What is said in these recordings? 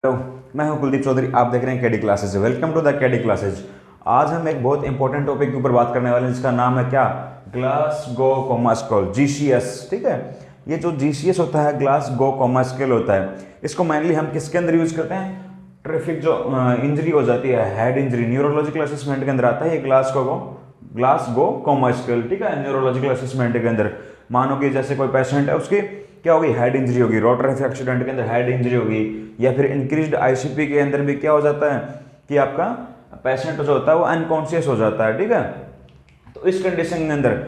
Hello, मैं हूं कुलदीप चौधरी। आप देख रहे हैं KD classes. Welcome to the KD classes. आज हम एक बहुत इंपॉर्टेंट टॉपिक के ऊपर बात करने वाले हैं जिसका नाम है क्या, ग्लासगो कॉमा स्केल, जीसीएस। ठीक है, ये जो जीसीएस होता है, ग्लासगो कॉमा स्केल होता है, इसको मेनली हम किसके अंदर यूज करते हैं? ट्रैफिक जो इंजरी हो जाती है, हेड इंजरी, न्यूरोलॉजिकल असेसमेंट के अंदर आता है ये ग्लासगो कॉमा स्केल। ठीक है, न्यूरोलॉजिकल असेसमेंट के अंदर मानो कि जैसे कोई पेशेंट है, उसकी क्या होगी, हेड इंजरी होगी, रोड ट्रैफिक एक्सीडेंट के अंदर हेड इंजरी होगी, या फिर इंक्रीज्ड आईसीपी के अंदर भी क्या हो जाता है कि आपका पेशेंट जो होता है वो अनकॉन्शियस हो जाता है। ठीक है, तो इस कंडीशन के अंदर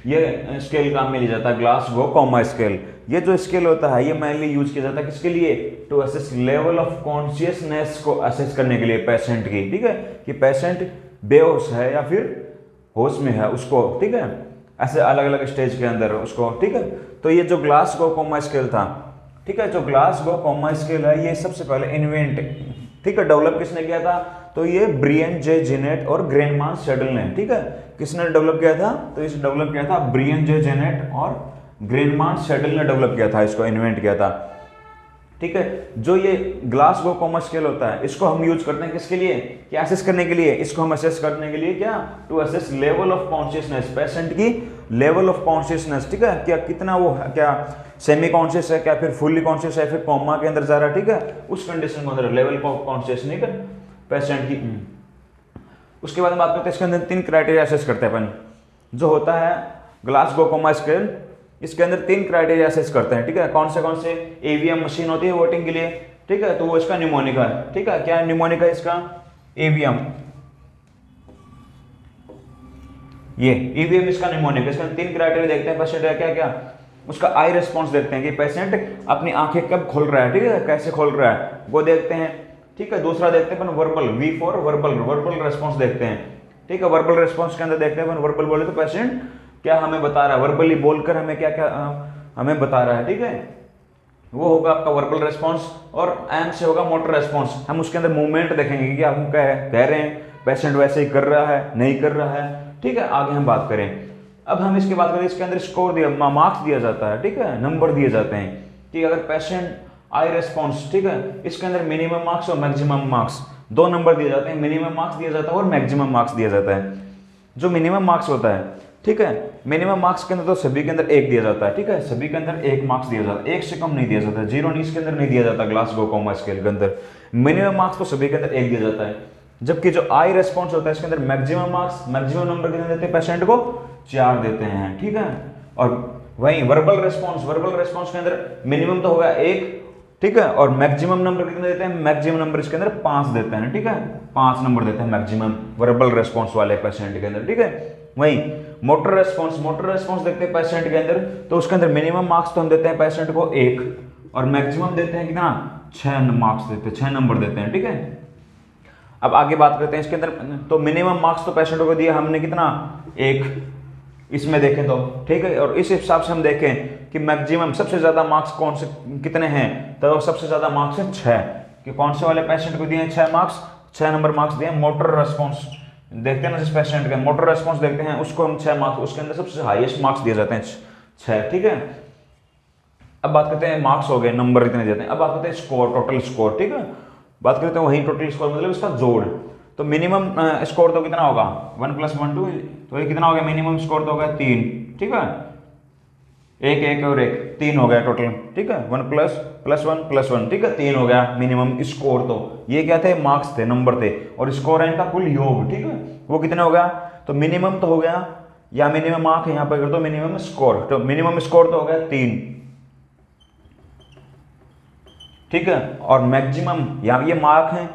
ये स्केल काम में लिया जाता है, ग्लासगो कॉमा स्केल। ये जो स्केल होता है ये मेनली यूज किया जाता है किसके लिए? To assess level of consciousness को असेस करने के लिए पेशेंट की। ठीक है, कि पेशेंट बेहोश है या फिर होश में है उसको। ठीक है, ऐसे अलग अलग स्टेज के अंदर उसको। ठीक है, तो ये जो ग्लासगो कॉमा स्केल था, ठीक है, जो ग्लासगो कॉमा स्केल है ये सबसे पहले इन्वेंट, ठीक है, डेवलप किसने किया था? तो ये ब्रियन जे जेनेट और ग्रेनमान शेडल ने। ठीक है, किसने डेवलप किया था? तो इसे डेवलप किया था ब्रियन जे जेनेट और ग्रेनमान शेडल ने डेवलप किया था, इसको इन्वेंट किया था। ठीक है, जो ये ग्लासगो कॉमा स्केल होता है इसको हम यूज करते हैं किसके लिए? क्या असेस करने के लिए? इसको हम असेस करने के लिए क्या, to assess level of consciousness, patient की लेवल ऑफ कॉन्शियसनेस। ठीक है, क्या कितना वो क्या सेमी कॉन्शियस है, क्या फिर फुल्ली कॉन्शियस है, फिर कॉमा के अंदर जा रहा है। ठीक है, उस कंडीशन के अंदर लेवल ऑफ कॉन्शियसनेस का पेशेंट की। उसके बाद हम बात करते हैं इसके अंदर तीन क्राइटेरिया असेस करते हैं अपन। जो होता है ग्लासगो कॉमा स्केल, इसके अंदर तीन क्राइटेरिया असेस करते हैं। ठीक है, कौन से? एवीएम मशीन होती है वोटिंग के लिए। ठीक है, तो वो इसका निमोनिका है। ठीक है, क्या निमोनिका है इसका? एवीएम। ये ईवीएम इसका निमोनिक। इसका तीन क्राइटेरिया देखते हैं पेशेंट का। क्या क्या? उसका आई रिस्पॉन्स देखते हैं कि पेशेंट अपनी आंखें कब खोल रहा है, ठीक है, कैसे खोल रहा है, वो देखते हैं। ठीक है, दूसरा देखते हैं अपन verbal, V for verbal response देखते हैं। ठीक है, वर्बल रिस्पॉन्स के अंदर देखते हैं अपन, वर्बल बोले तो पेशेंट क्या हमें बता रहा है, वर्बली बोलकर हमें क्या क्या हमें बता रहा है। ठीक है, वो होगा आपका वर्बल रेस्पॉन्स। और एम से होगा मोटर रेस्पॉन्स। हम उसके अंदर मूवमेंट देखेंगे कि हम कह रहे हैं पेशेंट वैसे ही कर रहा है, नहीं कर रहा है। ठीक है, आगे हम बात करें। अब हम इसकी बात करें, इसके अंदर स्कोर दिया, मार्क्स दिया जाता है। ठीक है, नंबर दिए जाते हैं कि अगर पेशेंट आई रेस्पॉन्स, ठीक है, इसके अंदर मिनिमम मार्क्स और मैक्सिमम मार्क्स दो नंबर दिए जाते हैं। मिनिमम मार्क्स दिया जाता है और मैक्सिमम मार्क्स दिया जाता है। जो मिनिमम मार्क्स होता है, ठीक है, मिनिमम मार्क्स के अंदर तो सभी के अंदर एक दिया जाता है। ठीक है, सभी के अंदर एक मार्क्स दिया जाता है, एक से कम नहीं दिया जाता, जीरो नहीं इसके अंदर नहीं दिया जाता। ग्लासगो कॉमा स्केल के अंदर मिनिमम मार्क्स तो सभी के अंदर एक दिया जाता है। जबकि जो आई रेस्पॉन्स होता है इसके अंदर मैक्सिमम मार्क्स, मैक्सिमम नंबर कितने देते हैं पेशेंट को? 4 देते हैं। ठीक है, और वहीं वर्बल रेस्पॉन्स के अंदर मिनिमम तो होगा 1, ठीक है, और मैक्सिमम नंबर कितने देते हैं? मैक्सिमम नंबर इसके अंदर 5 देते हैं। ठीक है, 5 नंबर देते हैं मैक्सिमम वर्बल रेस्पॉन्स वाले पेशेंट के अंदर। ठीक है, वहीं मोटर रेस्पॉन्स देखते हैं पेशेंट के अंदर, तो उसके अंदर मिनिमम मार्क्स तो हम देते हैं पेशेंट को 1 और मैक्सिमम देते हैं कितना? 6 मार्क्स देते हैं, 6 नंबर देते हैं। ठीक है, अब आगे बात करते हैं इसके अंदर। तो मिनिमम मार्क्स तो पेशेंट को दिया हमने कितना? 1 इसमें देखें तो। ठीक है, और इस हिसाब से हम देखें कि मैक्सिमम सबसे ज्यादा मार्क्स कौन से कितने हैं, तो सबसे ज्यादा मार्क्स है 6। कि कौन से वाले पेशेंट को दिए हैं 6 मार्क्स, 6 नंबर मार्क्स दिए। मोटर रेस्पॉन्स देखते हैं ना, जिस पेशेंट का मोटर रेस्पॉन्स देखते हैं उसको हम 6 मार्क्स, उसके अंदर सबसे हाईएस्ट मार्क्स दिए जाते हैं 6। ठीक है, अब बात करते हैं मार्क्स हो गए, नंबर इतने देते हैं। अब बात करते हैं स्कोर, टोटल स्कोर। ठीक है, बात करते हैं वही टोटल स्कोर मतलब इसका जोड़। तो मिनिमम स्कोर तो कितना होगा? 1 + 1 2, तो ये कितना हो गया? मिनिमम स्कोर तो होगा 3। ठीक है, 1 1 और 1 3 हो गया टोटल। ठीक है, 1 + 1 ठीक है, 3 हो गया मिनिमम स्कोर। तो ये क्या थे? मार्क्स थे, नंबर थे, और स्कोर है इनका कुल योग। ठीक है, वो कितने हो गया? तो मिनिमम तो हो गया, या मिनिमम मार्क यहाँ पर कर दो मिनिमम स्कोर, तो मिनिमम स्कोर तो हो गया 3। ठीक है, और मैक्सिमम यहाँ ये मार्क है,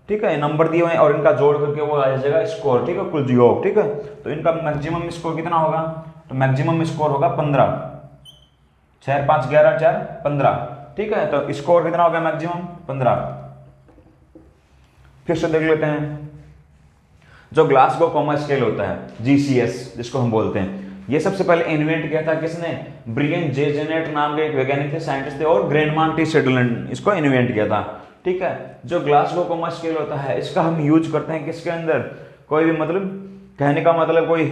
ठीक है, नंबर दिए हुए हैं और इनका जोड़ करके वो आ जाएगा स्कोर। ठीक है, कुल योग। ठीक है, तो इनका मैक्सिमम स्कोर कितना होगा? तो मैक्सिमम स्कोर होगा 15। 6 5 11 4 15। ठीक है, तो स्कोर कितना होगा? मैक्सिमम 15। फिर से देख लेते हैं। जो ग्लासगो कॉमा स्केल होता है, जीसीएस जिसको हम बोलते हैं, ये सबसे पहले इन्वेंट किया था किसने? ब्रियन जे जेनेट नाम के एक वैज्ञानिक थे, साइंटिस्ट थे, और ग्रेनमान टी शेडल इसको इन्वेंट किया था। ठीक है, जो ग्लासगो कॉमा स्केल होता है इसका हम यूज करते हैं किसके अंदर? कोई भी मतलब कहने का मतलब कोई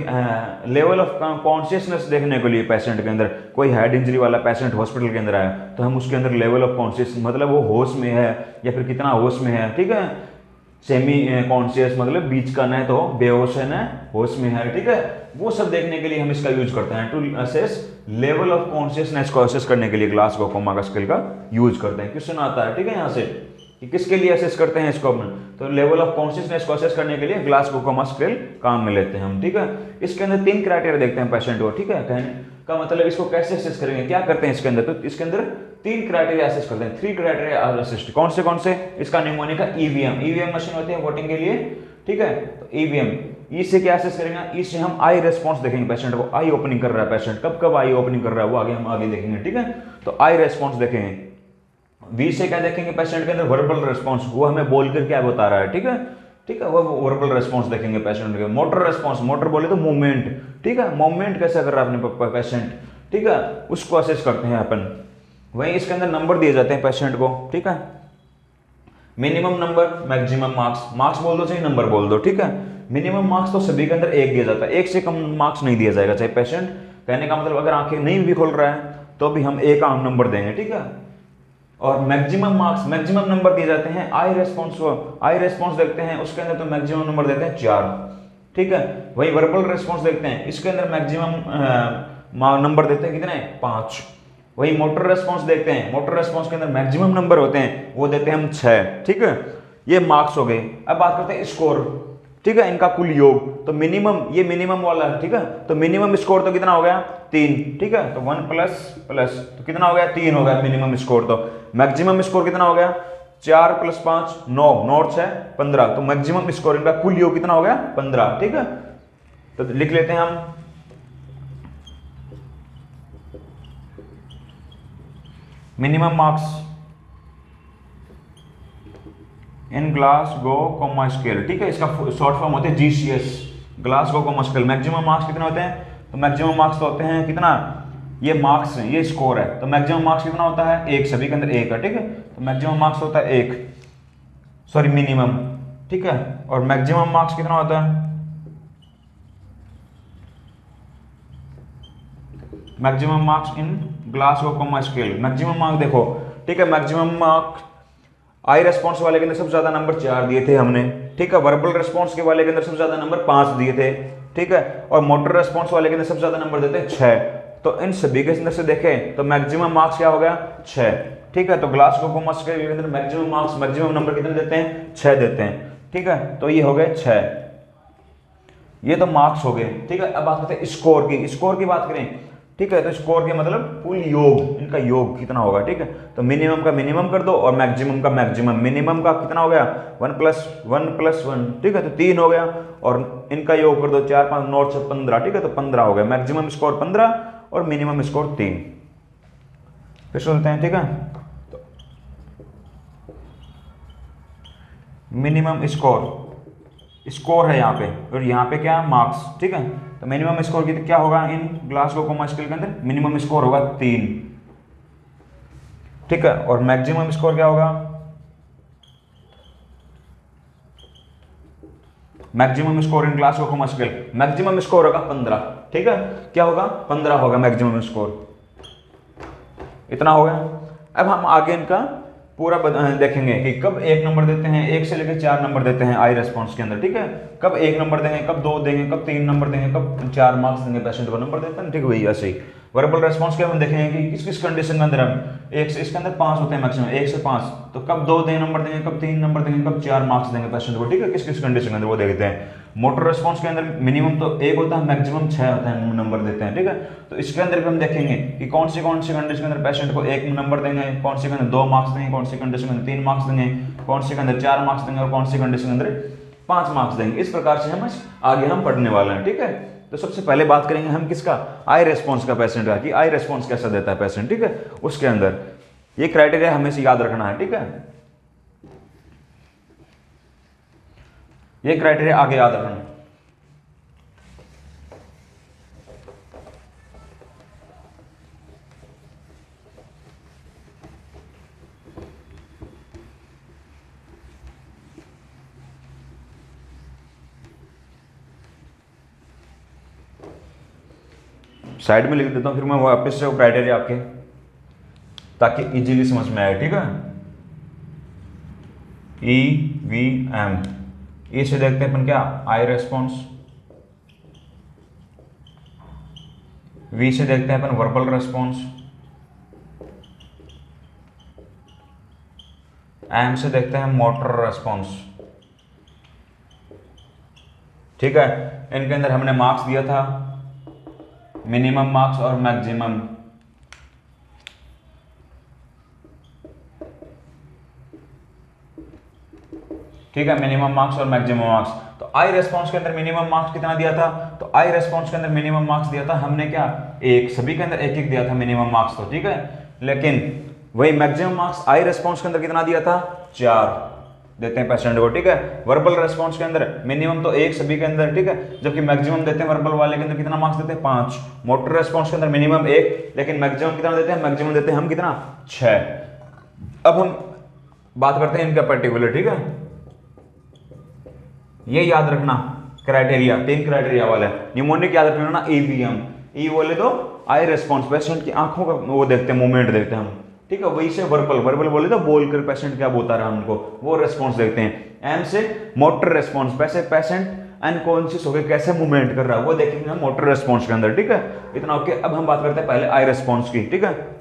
लेवल ऑफ कॉन्शियसनेस देखने के लिए पेशेंट के अंदर, कोई हेड इंजरी वाला पेशेंट हॉस्पिटल के अंदर आया तो हम उसके अंदर लेवल ऑफ कॉन्शियस मतलब वो होश में है या फिर कितना होश में है, ठीक है। सेमी कॉन्शियस मतलब बीच का न तो बेहोश है न होश में है, ठीक है। वो सब देखने के लिए हम इसका यूज करते हैं। To assess level of consciousness को असेस करने के लिए ग्लासगो कोमा का स्केल का यूज करते हैं। क्वेश्चन आता है, ठीक है, यहाँ से कि किसके लिए असेस करते हैं इसको अपन, तो लेवल ऑफ कॉन्शियसनेस को असेस करने के लिए ग्लासगो कोमा स्केल काम में लेते हैं हम, ठीक है। इसके अंदर 3 क्राइटेरिया देखते हैं पेशेंट को, ठीक है। कहने का मतलब इसको कैसे असेस करेंगे, क्या करते हैं इसके अंदर, तो इसके अंदर 3 क्राइटेरिया असेस करते हैं। 3 क्राइटेरिया आर असिस्ट। कौन से इसका निमोनिया का ईवीएम, ईवीएम मशीन होती है वोटिंग के लिए, ठीक है। तो ईवीएम, ई से क्या असेस करेंगे, ई से हम आई रेस्पॉन्स देखेंगे पेशेंट को, आई ओपनिंग कर रहा है पेशेंट, कब कब आई ओपनिंग कर रहा है वो आगे हम आगे देखेंगे, ठीक है। तो आई रेस्पॉन्स देखेंगे। वी से क्या देखेंगे पेशेंट के अंदर, वर्बल रेस्पॉन्स, वो हमें बोलकर क्या बता रहा है, ठीक है, ठीक है, वो वर्बल रेस्पॉन्स देखेंगे पेशेंट के। मोटर रेस्पॉन्स, मोटर बोले तो मूवमेंट, ठीक है, मूवमेंट कैसे कर रहा है अपने पेशेंट, ठीक है, उसको असेस करते हैं अपन। वहीं इसके अंदर नंबर दिए जाते हैं पेशेंट को, ठीक है। Minimum number, maximum marks, marks बोल दो चाहे नंबर बोल दो, ठीक है। मिनिमम मार्क्स तो सभी के अंदर 1 दिया जाता है, 1 से कम मार्क्स नहीं दिया जाएगा चाहे पेशेंट, कहने का मतलब अगर आंखें नहीं भी खोल रहा है तो भी हम 1 का नंबर देंगे, ठीक है। और मैक्सिमम मार्क्स, मैक्सिमम नंबर दिए जाते हैं आई रेस्पॉन्स को, आई रेस्पॉन्स देखते हैं उसके अंदर तो मैक्सिमम नंबर देते हैं 4, ठीक है। वही वर्बल रेस्पॉन्स देखते हैं, इसके अंदर मैक्सिमम नंबर देते हैं कितने, 5। वही मोटर रेस्पॉन्स देखते हैं, मोटर रेस्पॉन्स के अंदर मैक्सिमम नंबर होते हैं वो देते हैं हम 6, ठीक है। ये मार्क्स हो गए। अब बात करते हैं स्कोर, ठीक है, इनका कुल योग। तो मिनिमम, ये मिनिमम वाला है, ठीक है, तो मिनिमम स्कोर तो कितना हो गया, 3, ठीक है। तो 1 प्लस प्लस तो कितना हो गया, 3 हो गया मिनिमम स्कोर। तो मैक्सिमम स्कोर कितना हो गया, 4 प्लस 5 9, 9 6 15, तो मैक्सिमम स्कोर इनका कुल योग कितना हो गया, 15, ठीक है। तो लिख लेते हैं हम minimum marks in Glasgow coma scale, ठीक है, इसका शॉर्ट फॉर्म होते हैं GCS, Glasgow coma scale. Maximum marks कितने होते हैं, तो मैक्सिमम मार्क्स तो होते हैं कितना, ये मार्क्स है, ये स्कोर है, तो मैक्सिमम मार्क्स कितना होता है, 1, सभी के अंदर 1 है, ठीक है। तो मैक्सिमम मार्क्स होता है 1, सॉरी मिनिमम, ठीक है। और मैक्सिमम मार्क्स कितना होता है, maximum marks in Glasgow coma scale, maximum marks देखो, ठीक है, मैक्सिमम मार्क्स आई रेस्पॉन्स वाले के अंदर सबसे ज्यादा नंबर 4 दिए थे हमने, ठीक है। वर्बल रेस्पॉन्स के वाले के अंदर सबसे ज्यादा नंबर 5 दिए थे, ठीक है। और मोटर रेस्पॉन्स वाले के अंदर सबसे ज्यादा नंबर देते हैं 6। तो इन सभी के अंदर से देखें तो मैक्सिमम मार्क्स क्या हो गया, 6, ठीक है। तो ग्लासगो कोमा स्केल के अंदर मैक्सिमम मार्क्स, मैक्सिमम नंबर कितने देते हैं, 6 देते हैं, ठीक है। तो ये हो गए 6, ये तो मार्क्स हो गए, ठीक है। अब बात करते हैं स्कोर की, स्कोर की बात करें, ठीक है। तो स्कोर के मतलब कुल योग, इनका योग कितना होगा, ठीक है। तो मिनिमम का मिनिमम कर दो और मैक्सिमम का मैक्सिमम, मिनिमम का कितना हो गया, 1 प्लस 1, ठीक है, तो 3 हो गया। और इनका योग कर दो 4 5 9 6 15, ठीक है, तो 15 हो गया। मैक्सिमम स्कोर 15 और मिनिमम स्कोर 3। फिर सुनते हैं, ठीक है। तो मिनिमम स्कोर, स्कोर है यहाँ पे और यहाँ पे क्या है, मार्क्स, ठीक है। तो मिनिमम स्कोर की क्या होगा इन ग्लासगो कोमा स्केल के अंदर, मिनिमम स्कोर होगा 3, ठीक है। और मैक्सिमम स्कोर क्या होगा, maximum score in Glasgow coma scale, maximum score होगा 15, ठीक है। क्या होगा, 15 होगा मैक्सिमम स्कोर, इतना हो गया। अब हम आगे इनका पूरा देखेंगे कि कब 1 नंबर देते हैं, 1 से लेकर 4 नंबर देते हैं आई रेस्पॉन्स के अंदर, ठीक है। कब 1 नंबर देंगे, कब 2 देंगे, कब 3 नंबर देंगे, कब 4 मार्क्स देंगे पेशेंट को नंबर देते हैं, ठीक है। वही ऐसे ही वर्बल रेस्पॉन्स के हम देखेंगे कि किस किस कंडीशन के अंदर हम 1 से, इसके अंदर 5 होते हैं मैक्सिमम, 1 से 5, तो कब 2 देंगे नंबर देंगे, कब 3 नंबर देंगे, कब 4 मार्क्स देंगे पेशेंट को, ठीक है। किस किस कंडीशन के अंदर वो देखते हैं। मोटर रेस्पॉन्स के अंदर मिनिमम तो 1 होता है, मैक्सिमम 6 होता है नंबर देते हैं, ठीक है। तो इसके अंदर भी हम देखेंगे कि कौन सी कंडीशन के अंदर पेशेंट को 1 नंबर देंगे, कौन सी के अंदर 2 मार्क्स देंगे, कौन सी कंडीशन के अंदर 3 मार्क्स देंगे, कौन सी के अंदर 4 मार्क्स देंगे और कौन सी कंडीशन के अंदर 5 मार्क्स देंगे। इस प्रकार से हम आगे हम पढ़ने वाले हैं, ठीक है। तो सबसे पहले बात करेंगे हम किसका, आई रेस्पॉन्स का पेशेंट का, कि आई रेस्पॉन्स कैसा देता है पेशेंट, ठीक है। उसके अंदर ये क्राइटेरिया हमें से याद रखना है, ठीक है। ये क्राइटेरिया आगे याद रखना है। साइड में लिख देता हूँ, फिर मैं वापस से वो क्राइटेरिया आपके, ताकि इजीली समझ में आए। ठीक है, EVM, ई से देखते हैं अपन क्या, आई रेस्पॉन्स। वी से देखते हैं अपन वर्बल रेस्पॉन्स। एम से देखते हैं मोटर रेस्पॉन्स। ठीक है, इनके अंदर हमने मार्क्स दिया था, मिनिमम मार्क्स और मैक्सिमम। ठीक है, मिनिमम मार्क्स और मैक्सिमम मार्क्स। तो आई रेस्पॉन्स के अंदर मिनिमम मार्क्स कितना दिया था, तो आई रेस्पॉन्स के अंदर मिनिमम मार्क्स दिया था हमने क्या, एक, सभी के अंदर एक एक दिया था मिनिमम मार्क्स तो। ठीक है, लेकिन वही मैक्सिमम मार्क्स आई रेस्पॉन्स के अंदर कितना दिया था, 4 देते हैं पेशेंट को। ठीक है, वर्बल रेस्पॉन्स के अंदर मिनिमम तो एक सभी के अंदर। ठीक है, जबकि मैक्सिमम देते हैं वर्बल वाले के अंदर कितना मार्क्स देते हैं, 5। मोटर रेस्पॉन्स के अंदर मिनिमम 1, लेकिन मैक्सिमम कितना देते हैं, मैक्सिमम देते हैं हम कितना, 6। अब हम बात करते हैं इनका पर्टिकुलर। ठीक है, ये याद रखना क्राइटेरिया, 3 क्राइटेरिया वाला है। निमोनिक याद रखना ना, EVM, ई बोले तो आई रेस्पॉन्स, पेशेंट की आंखों का वो देखते हैं, मूवमेंट देखते हैं हम। ठीक है, वही से वर्बल, वर्बल बोले तो बोलकर पेशेंट क्या बोलता रहा हमको, वो रेस्पॉन्स देखते हैं। एम से मोटर रेस्पॉन्स, पेशेंट अनकॉन्शियस होकर कैसे मूवमेंट कर रहा है वो देखेंगे हम मोटर रेस्पॉन्स के अंदर। ठीक है, इतना ओके। अब हम बात करते हैं पहले आई रेस्पॉन्स की। ठीक है,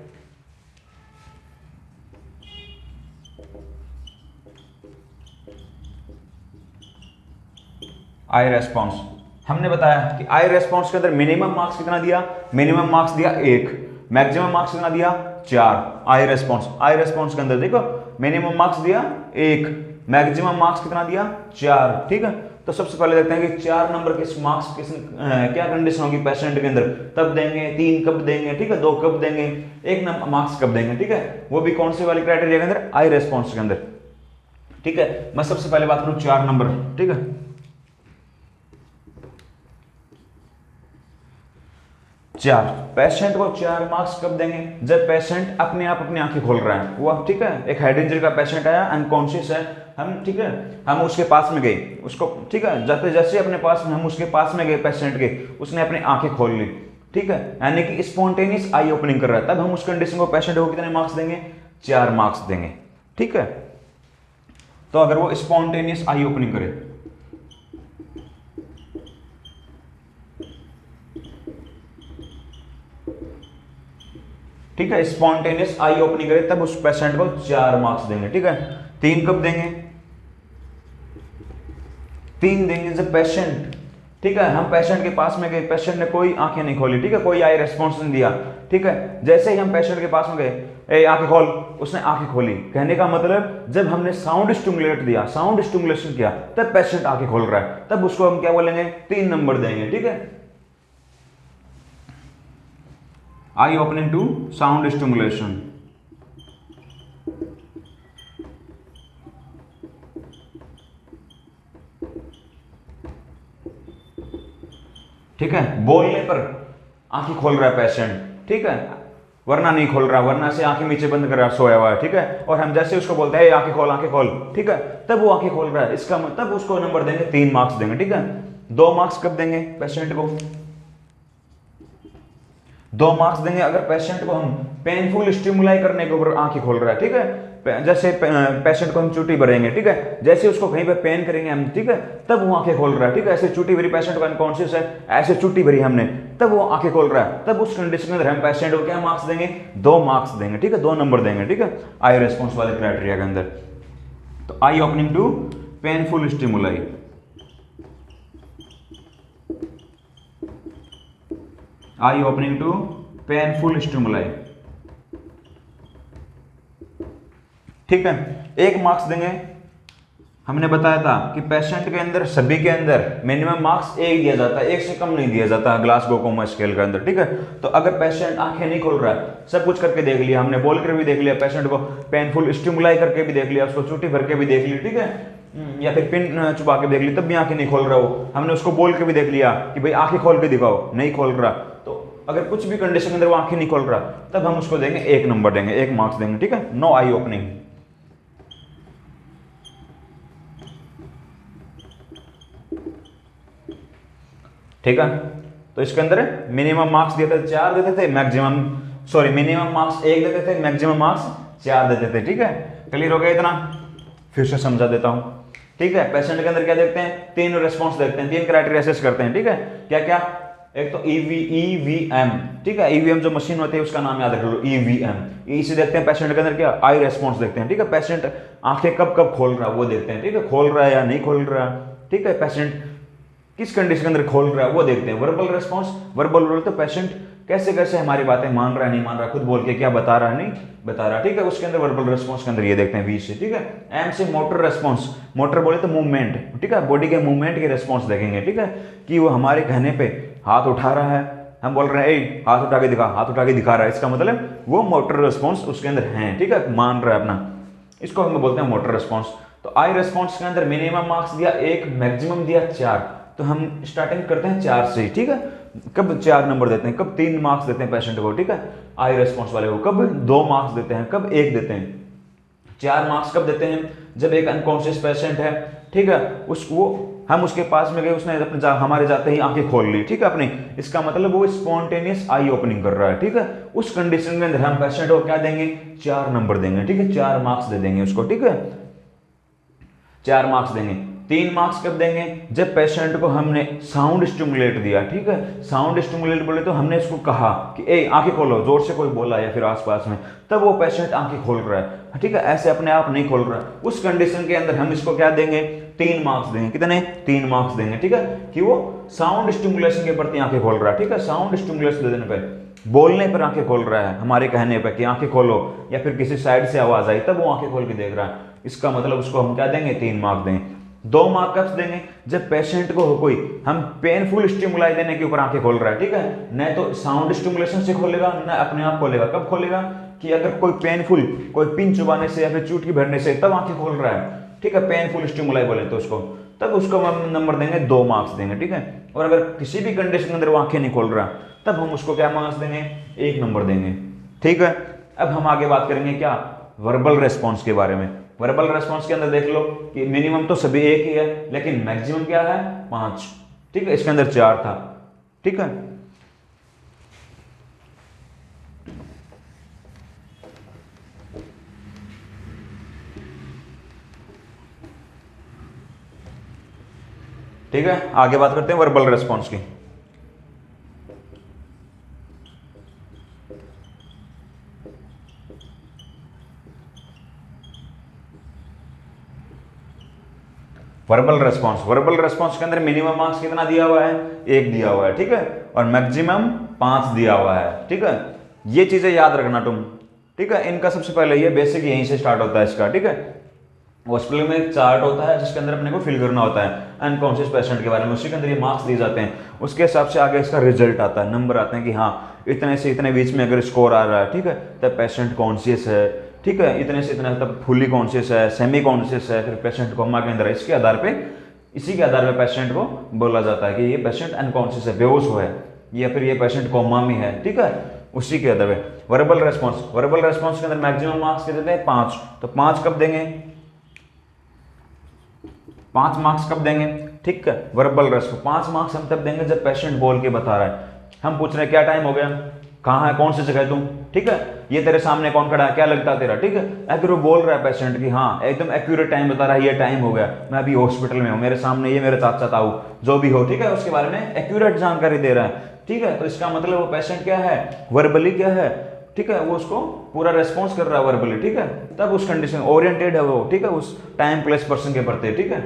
आई रेस्पॉन्स, हमने बताया कि आई रेस्पॉन्स के अंदर मिनिमम मार्क्स कितना दिया, मिनिमम मार्क्स दिया 1, मैक्सिमम मार्क्स कितना दिया, 4। आई रेस्पॉन्स के अंदर देखो मिनिमम मार्क्स दिया 1, मैक्सिमम मार्क्स कितना दिया, 4। ठीक है, तो सबसे पहले देखते हैं कि 4 नंबर के मार्क्स किस क्या कंडीशन होगी पेशेंट के अंदर, तब देंगे, 3 कब देंगे, ठीक है, 2 कब देंगे, 1 नंबर मार्क्स कब देंगे। ठीक है, वो भी कौन सी वाली क्राइटेरिया के अंदर, आई रेस्पॉन्स के अंदर। ठीक है, मैं सबसे पहले बात करूं 4 नंबर। ठीक है, 4 पेशेंट को 4 मार्क्स कब देंगे, जब पेशेंट अपने आप अपनी आंखें खोल रहा है वो। ठीक है, एक हेड इंजरी का पेशेंट आया, अनकॉन्शियस है, हम, ठीक है, हम उसके पास में गए उसको, ठीक है, जैसे जैसे अपने पास में हम उसके पास में गए पेशेंट के, उसने अपनी आंखें खोल ली। ठीक है, यानी कि स्पॉन्टेनियस आई ओपनिंग कर रहा है, तब हम उस कंडीशन को पेशेंट को कितने मार्क्स देंगे, 4 मार्क्स देंगे। ठीक है, तो अगर वो स्पॉन्टेनियस आई ओपनिंग करे, ठीक है, स्पॉन्टेनियस आई ओपनिंग करे, तब उस पेशेंट को 4 मार्क्स देंगे। ठीक है, 3 कब देंगे, 3 देंगे जब पेशेंट, ठीक है, हम पेशेंट के पास में गए, पेशेंट ने कोई आंखें नहीं खोली, ठीक है, कोई आई रेस्पॉन्स नहीं दिया। ठीक है, जैसे ही हम पेशेंट के पास में गए, ए आंखें खोल, उसने आंखें खोली, कहने का मतलब जब हमने साउंड स्टिमुलेट दिया, साउंड स्टिमुलेशन किया, तब पेशेंट आंखें खोल रहा है, तब उसको हम क्या बोलेंगे, 3 नंबर देंगे। ठीक है, आई ओपनिंग टू साउंड स्टिमुलेशन। ठीक है, बोलने पर आंखें खोल रहा है पेशेंट, ठीक है, वरना नहीं खोल रहा, वरना से आंखें नीचे बंद कर रहा, सोया हुआ है। ठीक है, और हम जैसे उसको बोलते हैं आंखें खोल, आंखें खोल, ठीक है, तब वो आंखें खोल रहा है, इसका मतलब उसको नंबर देंगे, 3 मार्क्स देंगे। ठीक है, 2 मार्क्स कब देंगे पेशेंट को, 2 मार्क्स देंगे अगर पेशेंट को हम पेनफुल स्टिमुलाई करने के ऊपर आंखें खोल रहा है। ठीक है, जैसे पेशेंट को हम चूटी भरेंगे, ठीक है, जैसे उसको कहीं पे पेन करेंगे हम, ठीक है, तब वो आंखें खोल रहा है। ठीक है, ऐसे चूटी भरी, पेशेंट को अनकॉन्शियस है, ऐसे चूटी भरी हमने, तब वो आंखें खोल रहा है, तब उस कंडीशन के अंदर हम पेशेंट को क्या मार्क्स देंगे, 2 मार्क्स देंगे। ठीक है, 2 नंबर देंगे। ठीक है, आई रेस्पॉन्स वाले क्राइटेरिया के अंदर। तो eye opening to painful stimuli, eye opening to painful stimuli. ठीक है, 1 मार्क्स देंगे, हमने बताया था कि पेशेंट के अंदर, सभी के अंदर मिनिमम मार्क्स 1 दिया जाता है, 1 से कम नहीं दिया जाता ग्लासगो कोमा स्केल के अंदर। ठीक है, तो अगर पेशेंट आंखें नहीं खोल रहा है, सब कुछ करके देख लिया हमने, बोल कर भी देख लिया, पेशेंट को पेनफुल स्टिमुलाई करके भी देख लिया, उसको चूटी भर के भी देख ली, ठीक है, या फिर पिन चुबा के देख ली, तब भी आंखें नहीं खोल रहा हो, हमने उसको बोल के भी देख लिया कि भाई आंखें खोल के दिखाओ, नहीं खोल रहा, तो अगर कुछ भी कंडीशन के अंदर वो आंखें नहीं खोल रहा, तब हम उसको देंगे 1 नंबर देंगे, 1 मार्क्स देंगे। ठीक है, नो आई ओपनिंग। ठीक है, तो इसके अंदर मिनिमम मार्क्स देते थे 4 देते थे, मिनिमम मार्क्स 1 देते थे, मैक्सिमम मार्क्स 4 देते थे। ठीक है, क्लियर हो गया इतना? फिर से समझा देता हूं। ठीक है, पेशेंट के अंदर क्या देखते हैं, 3 रेस्पॉन्स देखते हैं, 3 क्राइटेरिया असेस करते हैं। ठीक है, क्या क्या? एक तो ईवीएम, ठीक है, ईवीएम जो मशीन होती है उसका नाम याद रख लो, ईवीएम। इसे देखते हैं पेशेंट के अंदर क्या, आई रेस्पॉन्स देखते हैं। ठीक है, पेशेंट आंखें कब कब खोल रहा है वो देखते हैं। ठीक है, खोल रहा है या नहीं खोल रहा है। ठीक है, पेशेंट किस कंडीशन के अंदर खोल रहा है वो देखते हैं। वर्बल रेस्पॉन्स, वर्बल बोलते पेशेंट कैसे कैसे हमारी बातें मान रहा है, नहीं मान रहा, खुद बोल के क्या बता रहा है, नहीं बता रहा। ठीक है, उसके अंदर वर्बल रेस्पॉन्स के अंदर ये देखते हैं वी से। ठीक है, एम से मोटर रेस्पॉन्स, मोटर बोले तो मूवमेंट। ठीक है, बॉडी के मूवमेंट के रेस्पॉन्स देखेंगे। ठीक है, कि वो हमारे कहने पे हाथ उठा रहा है, हम बोल रहे हैं ए हाथ उठा के दिखा, हाथ उठा के दिखा रहा है, इसका मतलब वो मोटर रेस्पॉन्स उसके अंदर है। ठीक है, मान रहा है अपना, इसको हम बोलते हैं मोटर रेस्पॉन्स। तो आई रेस्पॉन्स के अंदर मिनिमम मार्क्स दिया 1, मैक्सिमम दिया 4। तो हम स्टार्टिंग करते हैं 4 से। ठीक है, कब 4 नंबर देते हैं, कब 3 मार्क्स देते हैं पेशेंट को। ठीक है, आई रेस्पॉन्स वाले को कब 2 मार्क्स देते हैं, कब 1 देते हैं। 4 मार्क्स कब देते हैं, जब एक अनकॉन्शियस पेशेंट है। ठीक है, उसको हम उसके पास में गए, उसने अपने हमारे जाते ही आंखें खोल ली। ठीक है, अपनी, इसका मतलब वो स्पॉन्टेनियस आई ओपनिंग कर रहा है। ठीक है, उस कंडीशन के अंदर हम पेशेंट को क्या देंगे, 4 नंबर देंगे। ठीक है, 4 मार्क्स दे देंगे उसको। ठीक है, 4 मार्क्स देंगे। 3 मार्क्स कब देंगे, जब पेशेंट को हमने साउंड स्टिमुलेट दिया। ठीक है, साउंड स्टिमुलेट बोले तो हमने इसको कहा कि ए आंखें खोलो, जोर से कोई बोला या फिर आसपास में, तब वो पेशेंट आंखें खोल रहा है। ठीक है, ऐसे अपने आप नहीं खोल रहा है, उस कंडीशन के अंदर हम इसको क्या देंगे, 3 मार्क्स देंगे। कितने, 3 मार्क्स देंगे। ठीक है, कि वो साउंड स्टिमुलेशन के प्रति आंखें खोल रहा है। ठीक है, साउंड स्टिमुलेशन देने पर, बोलने पर आंखें खोल रहा है, हमारे कहने पर कि आंखें खोलो, या फिर किसी साइड से आवाज आई तब वो आंखें खोल के देख रहा है, इसका मतलब उसको हम क्या देंगे, 3 मार्क्स देंगे। 2 मार्क्स कब देंगे, जब पेशेंट को कोई हम पेनफुल स्टिमुलाई देने के ऊपर आंखें खोल रहा है। ठीक है, न तो साउंड स्टिमुलेशन से खोलेगा, न अपने आप खोलेगा। कब खोलेगा, कि अगर कोई पेनफुल, कोई पिन चुबाने से या फिर चुटकी भरने से तब आंखें खोल रहा है। ठीक है, पेनफुल स्टिमुलाई बोले तो उसको, तब उसको हम नंबर देंगे, 2 मार्क्स देंगे। ठीक है, और अगर किसी भी कंडीशन के अंदर वो आंखें नहीं खोल रहा, तब हम उसको क्या मार्क्स देंगे, 1 नंबर देंगे। ठीक है, अब हम आगे बात करेंगे क्या, वर्बल रेस्पॉन्स के बारे में। वर्बल रेस्पॉन्स के अंदर देख लो कि मिनिमम तो सभी 1 ही है, लेकिन मैक्सिमम क्या है, 5। ठीक है, इसके अंदर 4 था। ठीक है, ठीक है, आगे बात करते हैं वर्बल रेस्पॉन्स की। वर्बल रेस्पॉन्स, वर्बल रेस्पॉन्स के अंदर मिनिमम मार्क्स कितना दिया हुआ है, 1 दिया हुआ है। ठीक है, और मैक्सिमम 5 दिया हुआ है। ठीक है, ये चीजें याद रखना तुम। ठीक है, इनका सबसे पहले ये बेसिक यहीं से स्टार्ट होता है इसका। ठीक है, हॉस्पिटल में एक चार्ट होता है जिसके अंदर अपने को फिल करना होता है अनकॉन्शियस पेशेंट के बारे में, उसी के अंदर ये मार्क्स दिए जाते हैं। उसके हिसाब से आगे इसका रिजल्ट आता है, नंबर आते हैं कि हाँ इतने से इतने बीच में अगर स्कोर आ रहा है, ठीक है, तब पेशेंट कॉन्शियस है। ठीक है, इतने से इतने तब फुली कॉन्शियस है, सेमी कॉन्शियस है, फिर पेशेंट कोमा के अंदर है। इसके आधार पे, इसी के आधार पे पेशेंट को बोला जाता है कि ये पेशेंट अनकॉन्शियस है, बेहोश है, या फिर ये पेशेंट कोमा में है। ठीक है, उसी के आधार पे वर्बल रेस्पॉन्स, वर्बल रेस्पॉन्स के अंदर मैक्सिमम मार्क्स कितने हैं, 5। तो 5 कब देंगे, 5 मार्क्स कब देंगे। ठीक है, वर्बल रेस्पॉन्स 5 मार्क्स हम तब देंगे जब पेशेंट बोल के बता रहा है। हम पूछ रहे हैं क्या टाइम हो गया, कहाँ है, कौन सी जगह है तुम। ठीक है, ये तेरे सामने कौन खड़ा है, क्या लगता है तेरा। ठीक है, अगर वो बोल रहा है पेशेंट कि हाँ एकदम एक्यूरेट टाइम बता रहा है, ये टाइम हो गया, मैं अभी हॉस्पिटल में हूँ, मेरे सामने ये मेरे चाचा ताऊ जो भी हो, ठीक है, उसके बारे में एक्यूरेट जानकारी दे रहा है। ठीक है, तो इसका मतलब वो पेशेंट क्या है, वर्बली क्या है, ठीक है, वो उसको पूरा रेस्पॉन्स कर रहा है वर्बली। ठीक है, तब उस कंडीशन ओरिएंटेड है वो। ठीक है, उस टाइम प्लेस पर्सन के प्रति। ठीक है,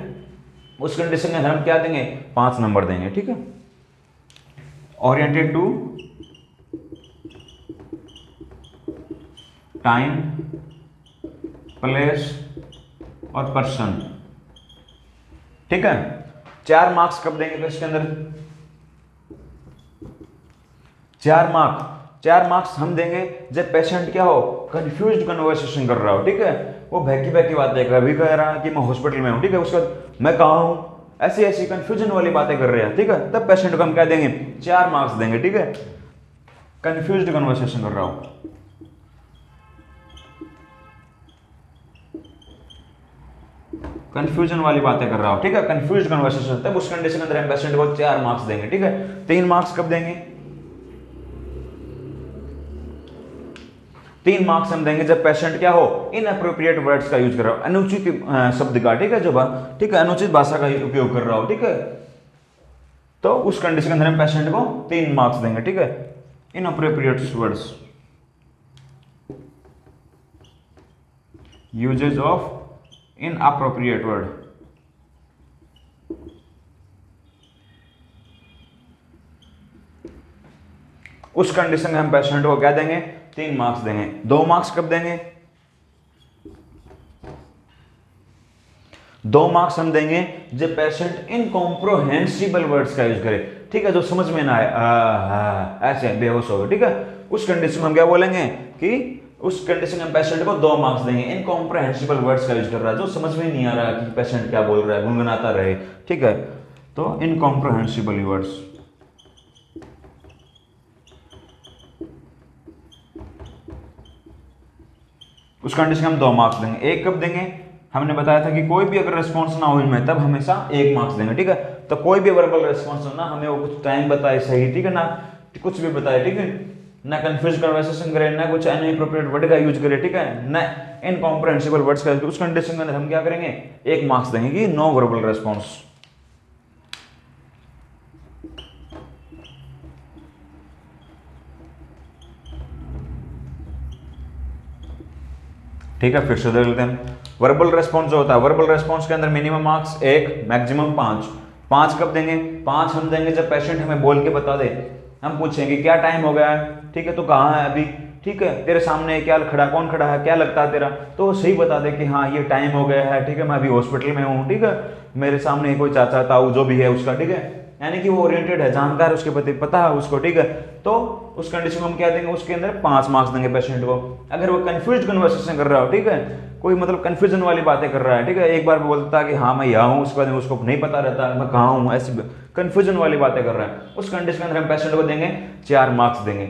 उस कंडीशन में हम क्या देंगे, 5 नंबर देंगे। ठीक है, ओरिएंटेड टू टाइम प्लेस और पर्सन। ठीक है, 4 मार्क्स कब देंगे, तो इसके अंदर 4 मार्क्स हम देंगे जब पेशेंट क्या हो, कंफ्यूज्ड कन्वर्सेशन कर रहा हो। ठीक है, वो बहकी बहकी बातें कर, अभी कह रहा है कि मैं हॉस्पिटल में हूं, ठीक है, उसके बाद मैं कहाँ हूं, ऐसी ऐसी कंफ्यूजन वाली बातें कर रहे हैं। ठीक है, तब पेशेंट को हम क्या देंगे, 4 मार्क्स देंगे। ठीक है, कंफ्यूज्ड कन्वर्सेशन कर रहा हूं। कंफ्यूजन वाली बातें कर रहा हो, ठीक है, कंफ्यूज कन्वर्सेशन, तब उस कंडीशन के अंदर हम पेशेंट को 4 मार्क्स देंगे, ठीक है। 3 मार्क्स कब देंगे? 3 मार्क्स हम देंगे जब पेशेंट क्या हो, इनअप्रोप्रिएट वर्ड्स का यूज कर रहा हो, अनुचित शब्द का, ठीक है, जो ठीक है, अनुचित भाषा का उपयोग कर रहा हो, ठीक है, तो उस कंडीशन के अंदर हम पेशेंट को 3 मार्क्स देंगे, ठीक है। Inappropriate words, usage of inappropriate word, उस कंडीशन में हम पेशेंट को क्या देंगे? 3 मार्क्स देंगे। 2 मार्क्स कब देंगे? 2 मार्क्स हम देंगे जब पेशेंट इनकॉम्प्रोहेंसिबल वर्ड्स का यूज करे, ठीक है, जो समझ में ना आए, ऐसे बेहोश हो गए, ठीक है, उस कंडीशन में हम क्या बोलेंगे कि उस कंडीशन में पेशेंट को 2 मार्क्स देंगे। इनकॉम्प्रोहेंसिबल वर्ड्स का यूज कर रहा है, जो समझ में नहीं आ रहा कि पेशेंट क्या बोल रहा है, गुनगुनाता रहे, ठीक है, तो इनकॉम्प्रोहेंसिबल वर्ड्स, उस कंडीशन में हम 2 मार्क्स देंगे। 1 कब देंगे? हमने बताया था कि कोई भी अगर रिस्पॉन्स ना हो इनमें, तब हमेशा 1 मार्क्स देंगे, ठीक है। तो कोई भी वर्बल रिस्पॉन्स हो ना, हमें वो कुछ टाइम बताए सही, ठीक है ना, कुछ भी बताए, ठीक है, ना कंफ्यूज कन्वर्सेशन करे, ना कुछ अनएप्रोप्रिएट वर्ड का यूज करे, ठीक है, ना इनकॉम्प्रिहेंसिबल वर्ड्स का, उस कंडीशन के अंदर हम क्या करेंगे? 1 मार्क्स देंगे कि नो वर्बल रिस्पॉन्स। ठीक है, फिर से देख लेते हैं। वर्बल रेस्पॉन्स जो होता है, वर्बल रेस्पॉन्स के अंदर मिनिमम मार्क्स 1, मैक्सिमम 5। 5 कब देंगे? 5 हम देंगे जब पेशेंट हमें बोल के बता दे। हम पूछेंगे क्या टाइम हो गया है, ठीक है, तो कहाँ है अभी, ठीक है, तेरे सामने क्या खड़ा, कौन खड़ा है, क्या लगता है तेरा, तो वो सही बता दे कि हाँ ये टाइम हो गया है, ठीक है, मैं अभी हॉस्पिटल में हूँ, ठीक है, मेरे सामने कोई चाचा ताऊ जो भी है उसका, ठीक है, यानी कि वो ओरिएंटेड है, जानकार, उसके प्रति पता है उसको, ठीक है, तो उस कंडीशन में हम क्या देंगे? उसके अंदर 5 मार्क्स देंगे पेशेंट को। अगर वो कंफ्यूज कन्वर्सेशन कर रहा हो, ठीक है, कोई मतलब कंफ्यूजन वाली बातें कर रहा है, ठीक है, एक बार बोलता है कि हाँ मैं यहाँ हूँ, उसके बाद उसको नहीं पता रहता मैं कहाँ हूँ, ऐसी कंफ्यूजन वाली बातें कर रहा है, उस कंडीशन के अंदर हम पेशेंट को देंगे 4 मार्क्स देंगे।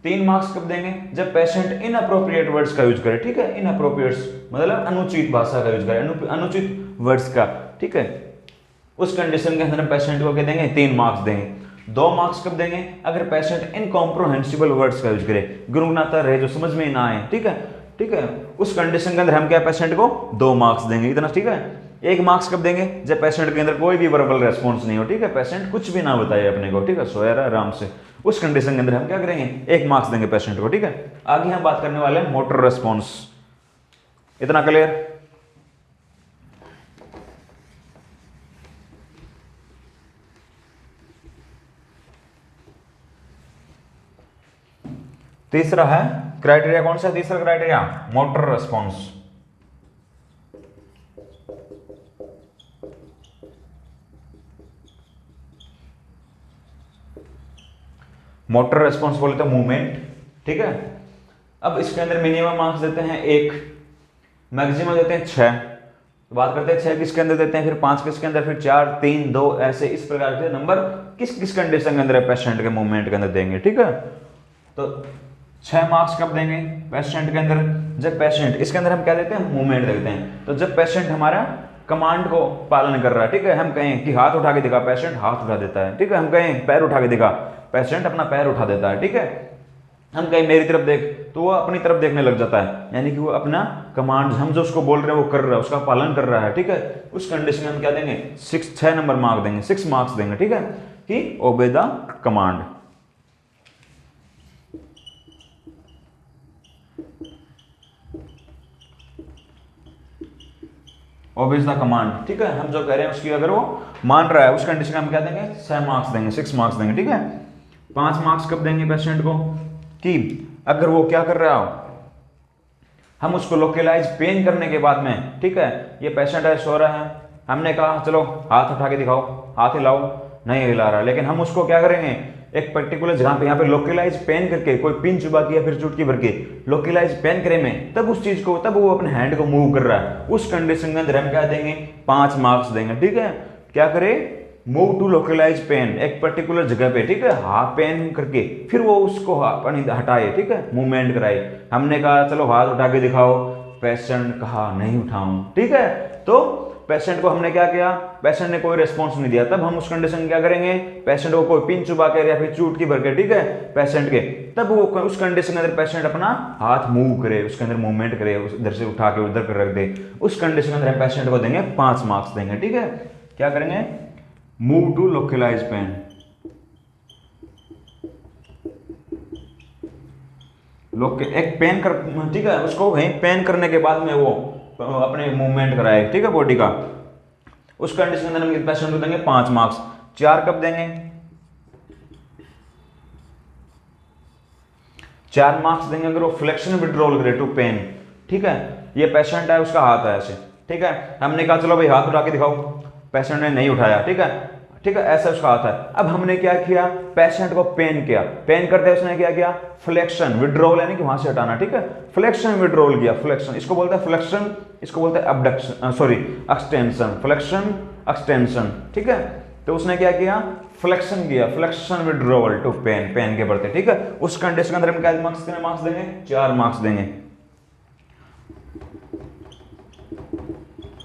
3 मार्क्स कब देंगे? जब पेशेंट इनअप्रोप्रिएट वर्ड्स का यूज करे, ठीक है, इनअप्रोप्रिएट मतलब अनुचित भाषा का यूज करे, अनुचित वर्ड्स का, ठीक है, उस कंडीशन के अंदर हम पेशेंट को क्या देंगे? 3 मार्क्स देंगे। 2 मार्क्स कब देंगे? अगर पेशेंट इनकॉम्प्रोहेंसिबल वर्ड्स का यूज करे, गुनगुनाता रहे, जो समझ में ना आए, ठीक है, ठीक है, उस कंडीशन के अंदर हम क्या पेशेंट को 2 मार्क्स देंगे, इतना, ठीक है। 1 मार्क्स कब देंगे? जब पेशेंट के अंदर कोई भी वर्बल रेस्पॉन्स नहीं हो, ठीक है, पेशेंट कुछ भी ना बताए अपने को, ठीक है, सोया रहा आराम से, उस कंडीशन के अंदर हम क्या करेंगे? 1 मार्क्स देंगे पेशेंट को, ठीक है। आगे हम बात करने वाले हैं मोटर रेस्पॉन्स। इतना क्लियर? तीसरा है क्राइटेरिया, कौन सा तीसरा criteria? Motor response. Motor response बोले तो मूवमेंट, ठीक है। अब इसके अंदर मिनिमम मार्क्स देते हैं 1, मैक्सिमम देते हैं 6। बात करते हैं 6 किसके अंदर देते हैं, फिर 5 किसके अंदर, फिर 4, 3, 2, ऐसे इस प्रकार के नंबर किस किस कंडीशन के अंदर पेशेंट के मूवमेंट के अंदर देंगे, ठीक है। तो 6 मार्क्स कब देंगे पेशेंट के अंदर? जब पेशेंट, इसके अंदर हम क्या देते हैं? मूवमेंट देते हैं। तो जब पेशेंट हमारा कमांड को पालन कर रहा है, ठीक है, हम कहें कि हाथ उठा के दिखा, पेशेंट हाथ उठा देता है, ठीक है, हम कहें पैर उठा के दिखा, पेशेंट अपना पैर उठा देता है, ठीक है, हम कहें मेरी तरफ देख, तो वो अपनी तरफ देखने लग जाता है, यानी कि वो अपना कमांड, हम जो उसको बोल रहे हैं वो कर रहा है, उसका पालन कर रहा है, ठीक है। उस कंडीशन में हम क्या देंगे? 6 नंबर मार्क देंगे, 6 मार्क्स देंगे, ठीक है, कि obey the command. Obeys the command, ठीक है, हम जो कह रहे हैं उसकी अगर वो मान रहा है, उस कंडीशन में हम क्या देंगे? 6 मार्क्स देंगे, 6 मार्क्स देंगे, ठीक है। 5 मार्क्स कब देंगे पेशेंट को? कि अगर वो क्या कर रहा हो, हम उसको लोकलाइज पेन करने के बाद में, ठीक है, ये पेशेंट है, सो रहा है, हमने कहा चलो हाथ उठा के दिखाओ, हाथ हिलाओ, नहीं हिला रहा, लेकिन हम उसको क्या करेंगे? एक पर्टिकुलर जगह पे यहाँ पे लोकलाइज पेन करके, कोई पिन चुबा के या फिर चुटकी भर के लोकलाइज पेन करे में, तब उस चीज को, तब वो अपने हैंड को मूव कर रहा है, उस कंडीशन के अंदर हम क्या देंगे? 5 मार्क्स देंगे, ठीक है। क्या करे? मूव टू लोकलाइज पेन, एक पर्टिकुलर जगह पे, ठीक है, हाथ पेन करके फिर वो उसको हटाए, ठीक है, मूवमेंट कराए। हमने कहा चलो हाथ उठा के दिखाओ, पेशेंट कहा नहीं उठाऊं, ठीक है, तो पेशेंट को हमने क्या किया, पेशेंट ने कोई रिस्पॉन्स नहीं दिया, तब हम उस कंडीशन में क्या करेंगे, पेशेंट को कोई पिन चुबा के या फिर चूटकी भर के, ठीक है, पेशेंट के, तब वो उस कंडीशन के अंदर पेशेंट अपना हाथ मूव करे, उसके अंदर मूवमेंट करे, इधर से उठा के उधर कर रख दे, उस कंडीशन के अंदर हम पेशेंट को देंगे 5 मार्क्स देंगे। ठीक है, क्या करेंगे, मूव टू लोकलाइज पेन, एक पेन कर, ठीक है, उसको वहीं पेन करने के बाद में वो अपने मूवमेंट कराए, ठीक है, बॉडी का, उस कंडीशन के अंदर हम पेशेंट को देंगे 5 मार्क्स। 4 कब देंगे, 4 मार्क्स देंगे अगर वो फ्लेक्शन विड्रॉल करे टू पेन। ठीक है, ये पेशेंट है, उसका हाथ है ऐसे, ठीक है, हमने कहा चलो भाई हाथ उठा के दिखाओ, पेशेंट ने नहीं उठाया, ठीक है, ठीक है, ऐसा उसका हाथ है। अब हमने क्या किया, पेशेंट को पेन किया, पेन करते उसने क्या किया, फ्लेक्शन विड्रॉल, यानी कि वहां से हटाना, ठीक है, फ्लेक्शन विड्रॉल किया, फ्लेक्शन, इसको बोलते हैं फ्लेक्शन, इसको बोलते हैं abduction, sorry extension, flexion extension. ठीक है, तो उसने क्या किया, फ्लेक्शन किया, flexion withdrawal to pain, pain के बढ़ते, ठीक है, उस कंडीशन के अंदर हम क्या मार्क्स देंगे, 4 मार्क्स देंगे।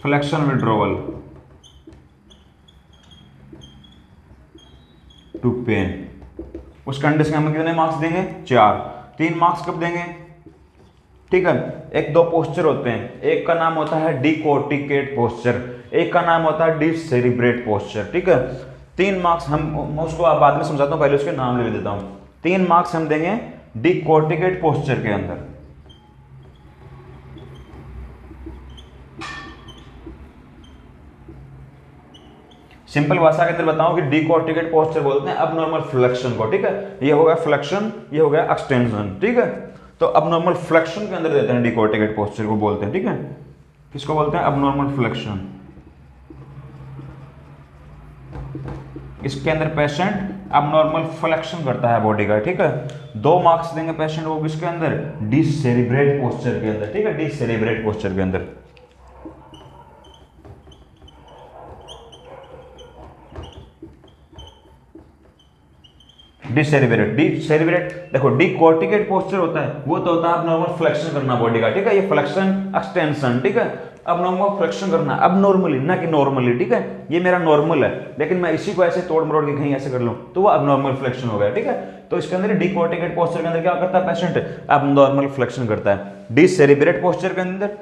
फ्लेक्शन विड्रॉल टू पेन, उस कंडीशन में हम कितने मार्क्स देंगे, 4। 3 मार्क्स कब देंगे, ठीक है, 1-2 पोस्चर होते हैं, एक का नाम होता है डिकोर्टिकेट पोस्चर, एक का नाम होता है डिसेरिब्रेट पोस्चर। ठीक है, 3 मार्क्स मैं उसको आप बाद में समझाता हूँ, पहले उसके नाम ले देता हूँ। 3 मार्क्स हम देंगे डिकोर्टिकेट पोस्चर के अंदर। सिंपल भाषा के अंदर बताऊं कि डिकोर्टिकेट पोस्चर बोलते हैं अबनॉर्मल फ्लेक्शन को। ठीक है, ये हो गया फ्लेक्शन, ये हो गया एक्सटेंशन। ठीक है, तो अबनॉर्मल फ्लेक्शन के अंदर देते हैं डिकोर्टिकेट पोस्चर को बोलते हैं। ठीक है, किसको बोलते हैं, अबनॉर्मल फ्लेक्शन। इसके अंदर पेशेंट अबनॉर्मल फ्लेक्शन करता है बॉडी का। ठीक है, 2 मार्क्स देंगे पेशेंट को किसके अंदर, डिसेरिब्रेट पोस्चर के अंदर। ठीक है, डिसेरिब्रेट पोस्चर के अंदर। डिसेरिब्रेट देखो, डिकोर्टिकेट पोस्चर होता है वो तो होता है अबनॉर्मल फ्लेक्शन करना बॉडी का। ठीक है, ये फ्लेक्शन एक्सटेंशन। ठीक है, अबनॉर्मल फ्लेक्शन करना, अबनॉर्मली ना कि नॉर्मली। ठीक है, ये मेरा नॉर्मल है, लेकिन मैं इसी को ऐसे तोड़ मरोड़ के कहीं ऐसे कर लूं तो वो अबनॉर्मल फ्लेक्शन हो गया। ठीक है, तो इसके अंदर डिकोर्टिकेट पोस्चर के अंदर क्या करता है पेशेंट, अबनॉर्मल फ्लेक्शन करता है। डिसेरिब्रेट पोस्चर के अंदर,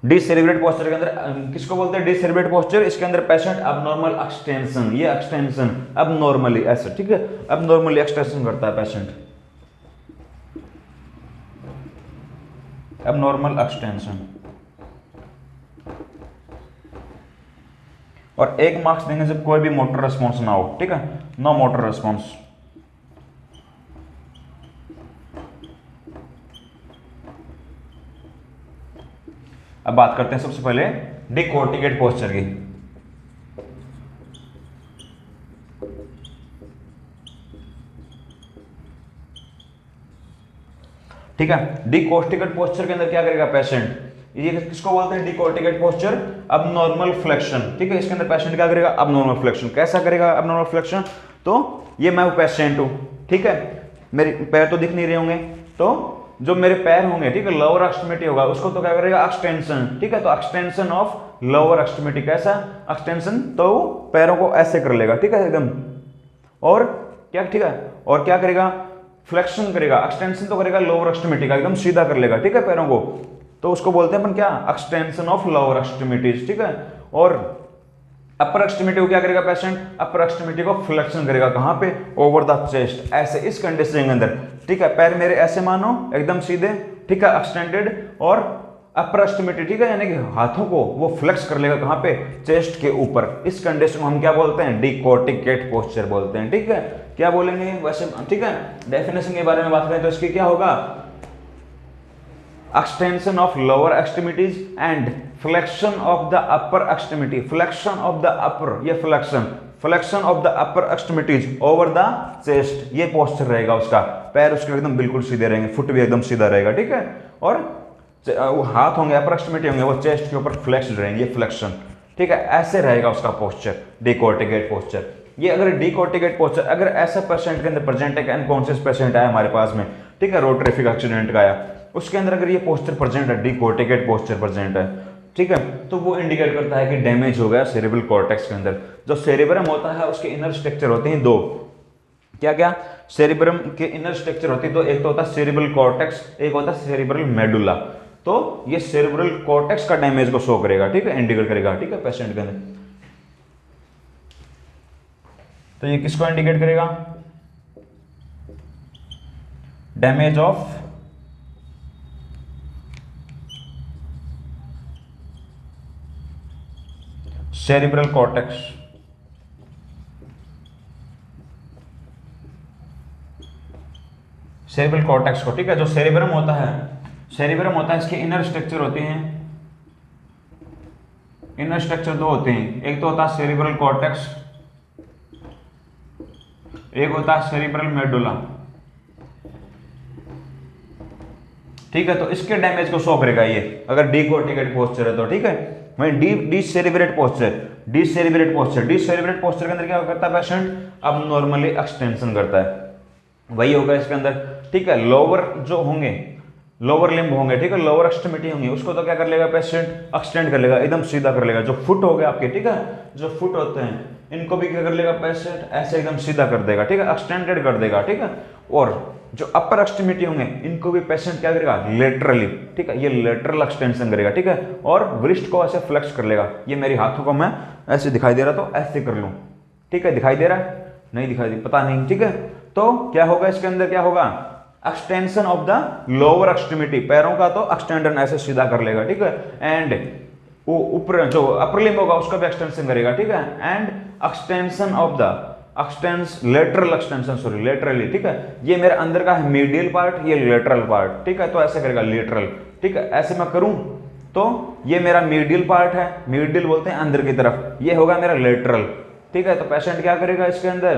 डिसेरिब्रेट पोस्चर के अंदर किसको बोलते हैं, डिसेरिब्रेट पोस्चर, इसके अंदर पेशेंट अबनॉर्मल एक्सटेंशन, ये एक्सटेंशन अबनॉर्मली ऐसे। ठीक है, अबनॉर्मली एक्सटेंशन करता है पेशेंट, अबनॉर्मल एक्सटेंशन। और 1 मार्क्स देंगे जब कोई भी मोटर रिस्पॉन्स ना हो। ठीक है, नो मोटर रिस्पॉन्स। अब बात करते हैं सबसे पहले डिकोर्टिकेट पोस्चर की। ठीक है, डिकोर्टिकेट पोस्चर के अंदर क्या करेगा पेशेंट, ये किसको बोलते हैं, डिकोर्टिकेट पोस्चर अबनॉर्मल फ्लेक्शन। ठीक है, इसके अंदर पेशेंट क्या करेगा, अबनॉर्मल फ्लेक्शन। कैसा करेगा अबनॉर्मल फ्लेक्शन, तो ये मैं पेशेंट हूं, ठीक है, मेरे पैर तो दिख नहीं रहे होंगे, तो जो मेरे पैर होंगे, ठीक है, लोअर एक्सट्रीमिटी होगा, उसको तो क्या करेगा, एक्सटेंशन। ठीक है, तो एक्सटेंशन ऑफ लोअर एक्सट्रीमिटी, कैसा एक्सटेंशन, तो पैरों को ऐसे कर लेगा। ठीक है, एकदम, और क्या, ठीक है, और क्या करेगा, फ्लेक्शन करेगा, एक्सटेंशन तो करेगा लोअर एक्सट्रीमिटी का, एकदम सीधा कर लेगा। ठीक है, पैरों को, तो उसको बोलते हैं अपन क्या, एक्सटेंशन ऑफ लोअर एक्सट्रीमिटीज। ठीक है, और अपर एक्सट्रीमिटी को क्या करेगा पेशेंट, अपर एक्सट्रीमिटी को फ्लेक्शन करेगा, कहां पे, ओवर द चेस्ट, ऐसे, इस कंडीशन के अंदर। ठीक है, पैर मेरे ऐसे मानो एकदम सीधे, ठीक है, एक्सटेंडेड, और अपर एक्सट्रीमिटी, ठीक है, यानी कि हाथों को वो फ्लेक्स कर लेगा, कहां पे, चेस्ट के ऊपर। इस कंडीशन को हम क्या बोलते हैं, डिकोर्टिकेट पोस्चर बोलते हैं। ठीक है, क्या बोलेंगे वैसे, ठीक है, डेफिनेशन के बारे में बात करें तो इसकी क्या होगा, extension of lower extremities and flexion of the upper extremity, flexion of the upper, ये flexion of the upper extremities over the chest, ये पोस्चर रहेगा उसका, पैर उसके एकदम बिल्कुल सीधे रहेंगे, फुट भी एकदम सीधा रहेगा। ठीक है, और वो हाथ होंगे, अपर एक्सट्रीमिटी होंगे, वो चेस्ट के ऊपर फ्लेक्स्ड रहेंगे, ये फ्लेक्शन। ठीक है, ऐसे रहेगा उसका पोस्चर, डिकोर्टिकेट पोस्चर। ये अगर डिकोर्टिकेट पोस्चर अगर ऐसा पेशेंट के अंदर प्रेजेंट है, अनकॉन्शियस पेशेंट आया हमारे पास में, ठीक है, रोड ट्रैफिक एक्सीडेंट का आया, उसके अंदर अगर ये पोस्चर प्रेजेंट है, डिकोर्टिकेट पोस्चर प्रेजेंट है, ठीक है, तो वो इंडिकेट करता है कि डैमेज हो गया सेरेब्रल कॉर्टेक्स के अंदर। जो सेरेब्रम होता है उसके इनर स्ट्रक्चर होते हैं दो, क्या क्या, सेरेब्रम के इनर स्ट्रक्चर होती है तो एक तो होता है सेरेब्रल कॉर्टेक्स, एक होता है सेरेब्रल मेडुला। तो ये सेरेब्रल कॉर्टेक्स का डैमेज को शो करेगा, ठीक है, इंडिकेट करेगा, ठीक है, पेशेंट के अंदर। तो ये किसको इंडिकेट करेगा, damage of cerebral cortex. Cerebral cortex को, ठीक है, जो सेरेब्रम होता है, सेरेब्रम होता है, इसके इनर स्ट्रक्चर होते हैं, इनर स्ट्रक्चर दो होते हैं, एक तो होता है सेरेब्रल कॉर्टेक्स, एक होता है सेरेब्रल मेडुला, ठीक है। तो इसके डैमेज को शो करेगा ये, अगर डीकोर्टिकेट पोस्चर है तो, ठीक है। वहीं डिसेरेब्रेट पोस्चर, डिसेरेब्रेट पोस्चर, डिसेरेब्रेट पोस्चर के अंदर क्या करता है पेशेंट, अब नॉर्मली एक्सटेंशन करता है, वही होगा इसके अंदर, ठीक है। लोअर जो होंगे, लोअर लिम्ब होंगे, ठीक है, लोअर एक्सट्रीमिटी होंगे, उसको तो क्या कर लेगा पेशेंट, एक्सटेंड कर लेगा, एकदम सीधा कर लेगा। जो फुट हो गए आपके, ठीक है, जो फुट होते हैं इनको भी क्या कर लेगा पेशेंट, ऐसे एकदम सीधा कर देगा, ठीक है, एक्सटेंडेड कर देगा, ठीक है। और जो अपर एक्सट्रीमिटी होंगे इनको भी पेशेंट क्या करेगा, लेटरली, ठीक है, ये लेटरल एक्सटेंशन करेगा, ठीक है, और वृष्ट को ऐसे फ्लेक्स कर लेगा। ये मेरी हाथों को मैं ऐसे दिखाई दे रहा तो ऐसे कर लूं, ठीक है, दिखाई दे रहा है, नहीं दिखाई दे, पता नहीं, ठीक है। तो क्या होगा इसके अंदर, क्या होगा, extension of the lower extremity, पैरों का तो एक्सटेंडन ऐसे सीधा कर लेगा, ठीक है। एंड वो ऊपर जो अपर लिम्ब होगा उसका भी एक्सटेंशन करेगा, ठीक है। And extension of the lateral extension, sorry laterally, ठीक है। ये मेरे अंदर का है मीडियल पार्ट, ये लेटरल पार्ट, ठीक है, तो ऐसे करेगा लेटरल, ठीक है। ऐसे मैं करूं तो ये मेरा मीडियल पार्ट है, मीडियल बोलते हैं अंदर की तरफ, ये होगा मेरा लेटरल, ठीक है। तो पेशेंट क्या करेगा इसके अंदर,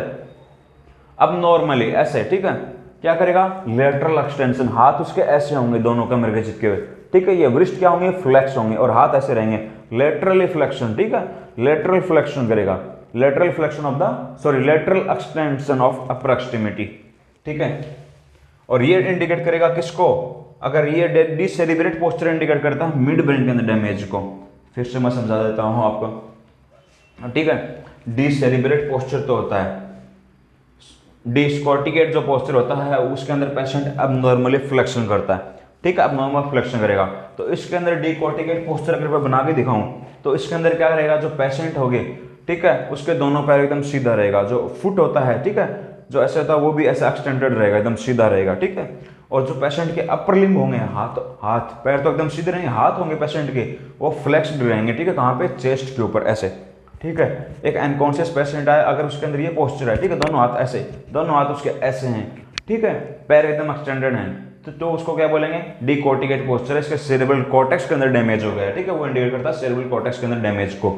अब नॉर्मली ऐसे, ठीक है, क्या करेगा, लेटरल एक्सटेंशन, हाथ उसके ऐसे होंगे दोनों कमर के चिपके हुए, ठीक है। ये वृष्ट क्या होंगे, फ्लेक्स होंगे, और हाथ ऐसे रहेंगे, लेटरली फ्लेक्शन, ठीक है, लेटरल फ्लेक्शन करेगा, lateral flexion of the, sorry lateral extension of upper extremity, ठीक है। और ये इंडिकेट करेगा किसको, अगर ये डिसेरेब्रेट पोस्चर इंडिकेट करता है मिड ब्रेन के अंदर डैमेज को। फिर से मैं समझा देता हूं आपको, ठीक है। डिसेरेब्रेट पोस्चर तो होता है, डिस्कॉर्टिकेट जो पोस्चर होता है उसके अंदर पेशेंट अब नॉर्मली फ्लेक्शन करता है, ठीक है, अब नॉर्मल फ्लेक्शन करेगा। तो इसके अंदर डिकॉर्टिकेट पोस्चर अगर मैं बना के दिखाऊं तो इसके अंदर क्या रहेगा, जो पेशेंट होगे, ठीक है, उसके दोनों पैर एकदम सीधा रहेगा, जो फुट होता है, ठीक है, जो ऐसे होता है वो भी ऐसे एक्सटेंडेड रहेगा, एकदम सीधा रहेगा, ठीक है। और जो पेशेंट के अपर लिम्ब होंगे, हाथ पैर तो एकदम सीधे रहेंगे, हाथ होंगे पेशेंट के वो फ्लेक्स्ड रहेंगे, ठीक है, कहाँ पे, चेस्ट के ऊपर ऐसे, ठीक है। एक अनकॉन्शियस पेशेंट है, अगर उसके अंदर ये पोस्चर है, ठीक है, दोनों हाथ ऐसे, दोनों हाथ उसके ऐसे हैं, ठीक है, पैर एकदम एक्सटेंडेड हैं, तो उसको क्या बोलेंगे, डिकॉर्टिकेट पोस्चर है, इसके सेरेब्रल कॉर्टेक्स के अंदर डैमेज हो गया, ठीक है, वो इंडिकेट करता है सेरेब्रल कॉर्टेक्स के अंदर डैमेज को।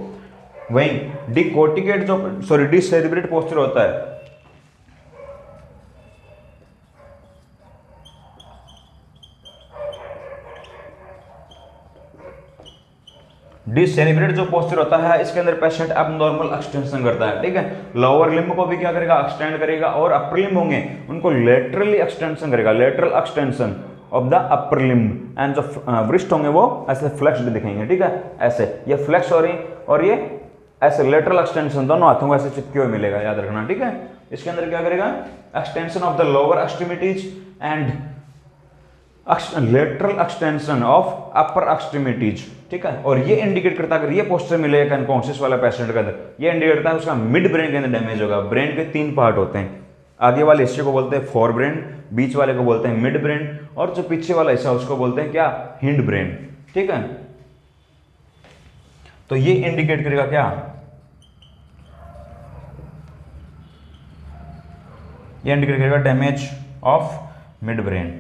वहीं डिकॉर्टिकेट जो, सॉरी डिसेरेब्रेट पोस्चर होता है, डिसेरेब्रेट जो पोस्चर होता है इसके अंदर पेशेंट अब नॉर्मल एक्सटेंशन करता है, ठीक है, लोअर लिम्ब को भी क्या करेगा, एक्सटेंड करेगा, और अपर लिम्ब होंगे उनको लेटरली एक्सटेंशन करेगा, lateral extension of the upper limb. And जो वृष्ट होंगे वो ऐसे फ्लेक्स्ड दिखेंगे, ठीक है, ऐसे ये फ्लेक्स हो रही, और ये ऐसे लेटरल एक्सटेंशन दोनों हाथों को ऐसे चिपके हुए मिलेगा, याद रखना, ठीक है। इसके अंदर क्या करेगा, extension of the lower extremities and lateral extension of upper extremities, ठीक है। और ये इंडिकेट करता है, अगर ये पोस्चर मिलेगा अनकॉन्शियस वाला पेशेंट के अंदर, ये इंडिकेट करता है उसका मिड ब्रेन के अंदर डैमेज होगा। ब्रेन के 3 पार्ट होते हैं, आगे वाले हिस्से को बोलते हैं फोर ब्रेन, बीच वाले को बोलते हैं मिड ब्रेन, और जो पीछे वाला हिस्सा उसको बोलते हैं क्या, हिंड ब्रेन, ठीक है। तो ये इंडिकेट करेगा क्या, ये इंडिकेट करेगा डैमेज ऑफ मिड ब्रेन।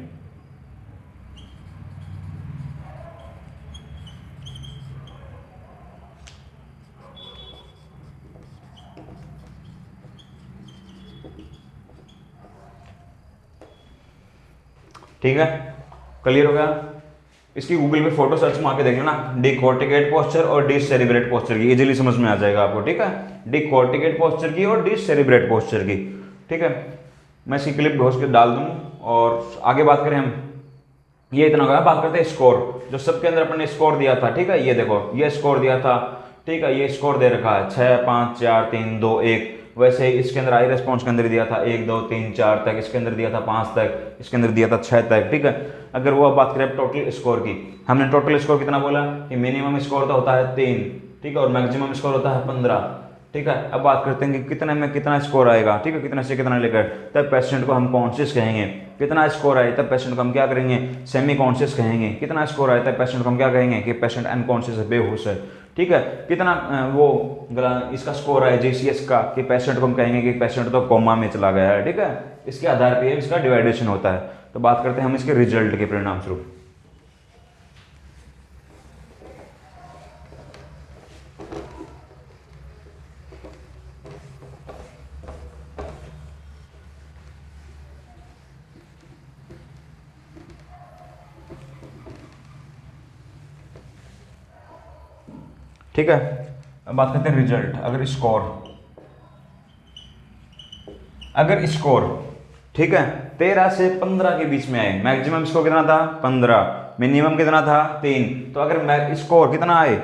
ठीक है, क्लियर हो गया। इसकी गूगल पे फोटो सर्च मार के देख लेना, डिकॉर्टिकेट पोस्चर और डिसेरेब्रेट पोस्चर की, इजीली समझ में आ जाएगा आपको, ठीक है, डिकॉर्टिकेट पोस्चर की और डिसेरेब्रेट पोस्चर की, ठीक है। मैं इसकी क्लिप घोष के डाल दूँ। और आगे बात करें हम ये इतना हो गया। बात करते हैं स्कोर, जो सबके अंदर अपन ने स्कोर दिया था, ठीक है, ये देखो ये स्कोर दिया था, ठीक है, ये स्कोर दे रखा है 6 5 4 3 2 1। वैसे ही इसके अंदर आई रेस्पॉन्स के अंदर दिया था 1 2 3 4 तक, इसके अंदर दिया था 5 तक, इसके अंदर दिया था 6 तक, ठीक है। अगर वो बात करें टोटल स्कोर की, हमने टोटल स्कोर कितना बोला कि मिनिमम स्कोर तो होता है 3, ठीक है, और मैक्सिमम स्कोर होता है 15, ठीक है। अब बात करते हैं कि कितने में कितना स्कोर आएगा, ठीक है, कितने से कितना लेकर, तब पेशेंट को हम कॉन्शियस कहेंगे। कितना स्कोर आए तब पेशेंट को हम क्या करेंगे, सेमी कॉन्शियस कहेंगे। कितना स्कोर आए तब पेशेंट को हम क्या कहेंगे कि पेशेंट अनकॉन्शियस है, बेहोश है, ठीक है। कितना वो इसका स्कोर है जीसीएस का, कि पेशेंट को हम कहेंगे कि पेशेंट तो कोमा में चला गया है, ठीक है। इसके आधार पर इसका डिवाइडेशन होता है। तो बात करते हैं हम इसके रिजल्ट के परिणाम स्वरूप। ठीक है, अब बात करते हैं रिजल्ट। अगर स्कोर ठीक है 13 से 15 के बीच में आए, मैक्सिमम स्कोर कितना था 15, मिनिमम कितना था 3, तो अगर स्कोर कितना आए,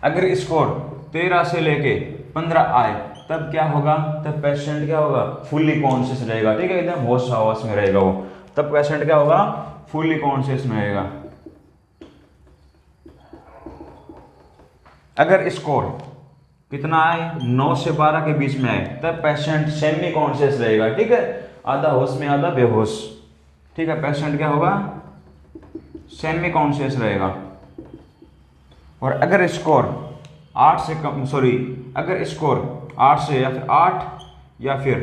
अगर स्कोर 13 से लेके 15 आए तब क्या होगा, तब पेशेंट क्या होगा, फुल्ली कॉन्शियस रहेगा, ठीक है, एकदम होश हवास में रहेगा वो। तब पेशेंट क्या होगा, फुल्ली कॉन्शियस में रहेगा। अगर स्कोर कितना आए 9 से 12 के बीच में आए तब पेशेंट सेमी कॉन्शियस रहेगा, ठीक है, आधा होश में आधा बेहोश, ठीक है। पेशेंट क्या होगा, सेमी कॉन्शियस रहेगा। और अगर स्कोर 8 से कम, सॉरी, अगर स्कोर 8 से या फिर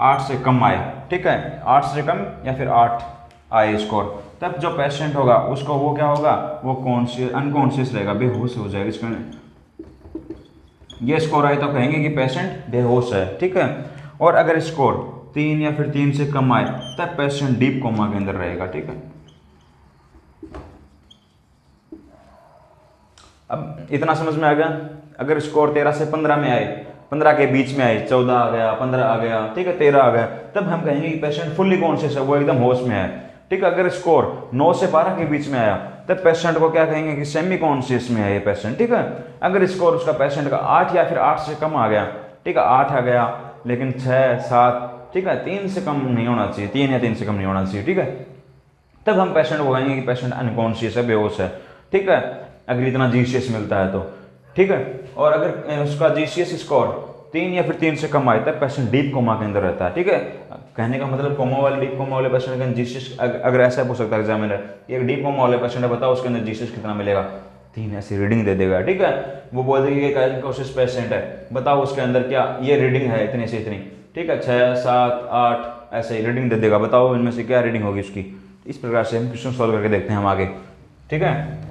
8 से कम आए, ठीक है, 8 से कम या फिर 8 आए स्कोर, तब जो पेशेंट होगा उसको वो क्या होगा, वो अनकॉन्शियस रहेगा, बेहोश हो जाएगा। इसमें ये स्कोर आए तो कहेंगे कि पेशेंट बेहोश है, ठीक है। और अगर स्कोर 3 या फिर 3 से कम आए तब पेशेंट डीप कोमा के अंदर रहेगा, ठीक है। अब इतना समझ में आ गया। अगर स्कोर 13 से 15 में आए, 15 के बीच में आए, 14 आ गया, 15 आ गया, ठीक है, 13 आ गया, तब हम कहेंगे कि पेशेंट फुल्ली कॉन्शियस है, वो एकदम होश में है, ठीक है। अगर स्कोर 9 से 12 के बीच में आया तब पेशेंट को क्या कहेंगे कि सेमी कॉन्शियस में है ये पेशेंट, ठीक है। अगर स्कोर उसका पेशेंट का 8 या फिर 8 से कम आ गया, ठीक है, 8 आ गया लेकिन 6 7, ठीक है, 3 से कम नहीं होना चाहिए, 3 या 3 से कम नहीं होना चाहिए, ठीक है, तब हम पेशेंट को कहेंगे कि पेशेंट अनकॉन्शियस है, बेहोश है, ठीक है, अगर इतना जीसीएस मिलता है तो, ठीक है। और अगर उसका जीसीएस स्कोर 3 या फिर 3 से कम आए तब पेशेंट डीप कोमा के अंदर रहता है, ठीक है। कहने का मतलब कोमा वाले, डीप कोमा वाले पेशेंट का जीसीएस, अगर ऐसा पूछ सकता है एग्जामिनर, एक डीप कोमा वाले पेशेंट है, बताओ उसके अंदर जीसीएस कितना मिलेगा, 3 ऐसी रीडिंग दे देगा, ठीक है। वो बोल देगी कि अनकॉन्शियस पेशेंट है, बताओ उसके अंदर क्या ये रीडिंग है, इतनी से इतनी, ठीक है, 6 7 8 ऐसे ही रीडिंग दे देगा, बताओ इनमें से क्या रीडिंग होगी उसकी। इस प्रकार से हम क्वेश्चन सॉल्व करके देखते हैं हम आगे, ठीक है।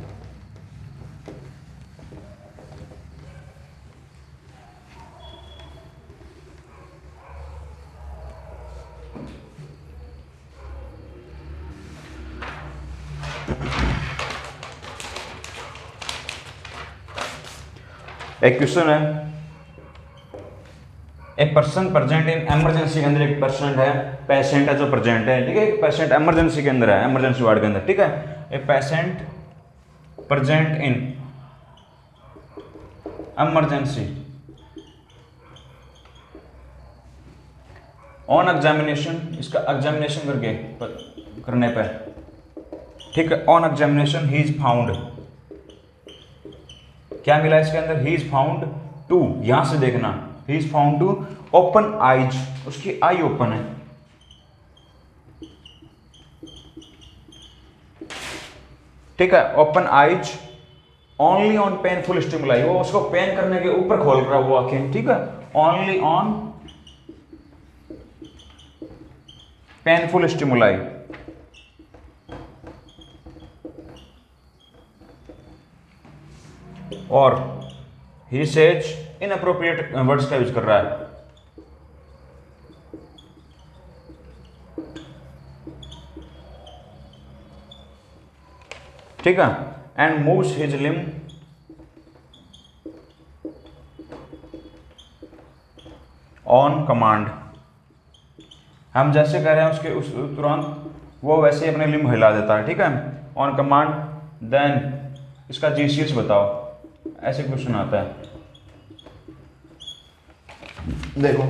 एक क्वेश्चन है, एक पर्सन प्रेजेंट इन इमरजेंसी के अंदर, एक पेशेंट है जो प्रेजेंट है, ठीक है, एक पेशेंट इमरजेंसी के अंदर है, इमरजेंसी वार्ड के अंदर, ठीक है। एक patient present in emergency on examination, इसका एग्जामिनेशन करने पे, ठीक है, on examination he is found, क्या मिला इसके अंदर, ही इज फाउंड टू, यहां से देखना, he is found to open eyes, उसकी आई ओपन है, ठीक है, open eyes only on painful stimuli, वो उसको पेन करने के ऊपर खोल रहा है वो आंखें, ठीक है, ओनली ऑन पेनफुल स्टिमुलाई। और ही सेज इनअप्रोप्रिएट वर्ड्स का यूज कर रहा है, ठीक है, and moves his limb on command, हम जैसे कह रहे हैं उसके उस तुरंत वो वैसे ही अपने लिम्ब हिला देता है, ठीक है, ऑन कमांड। देन इसका जीसीएच बताओ, ऐसे क्वेश्चन आता है, देखो,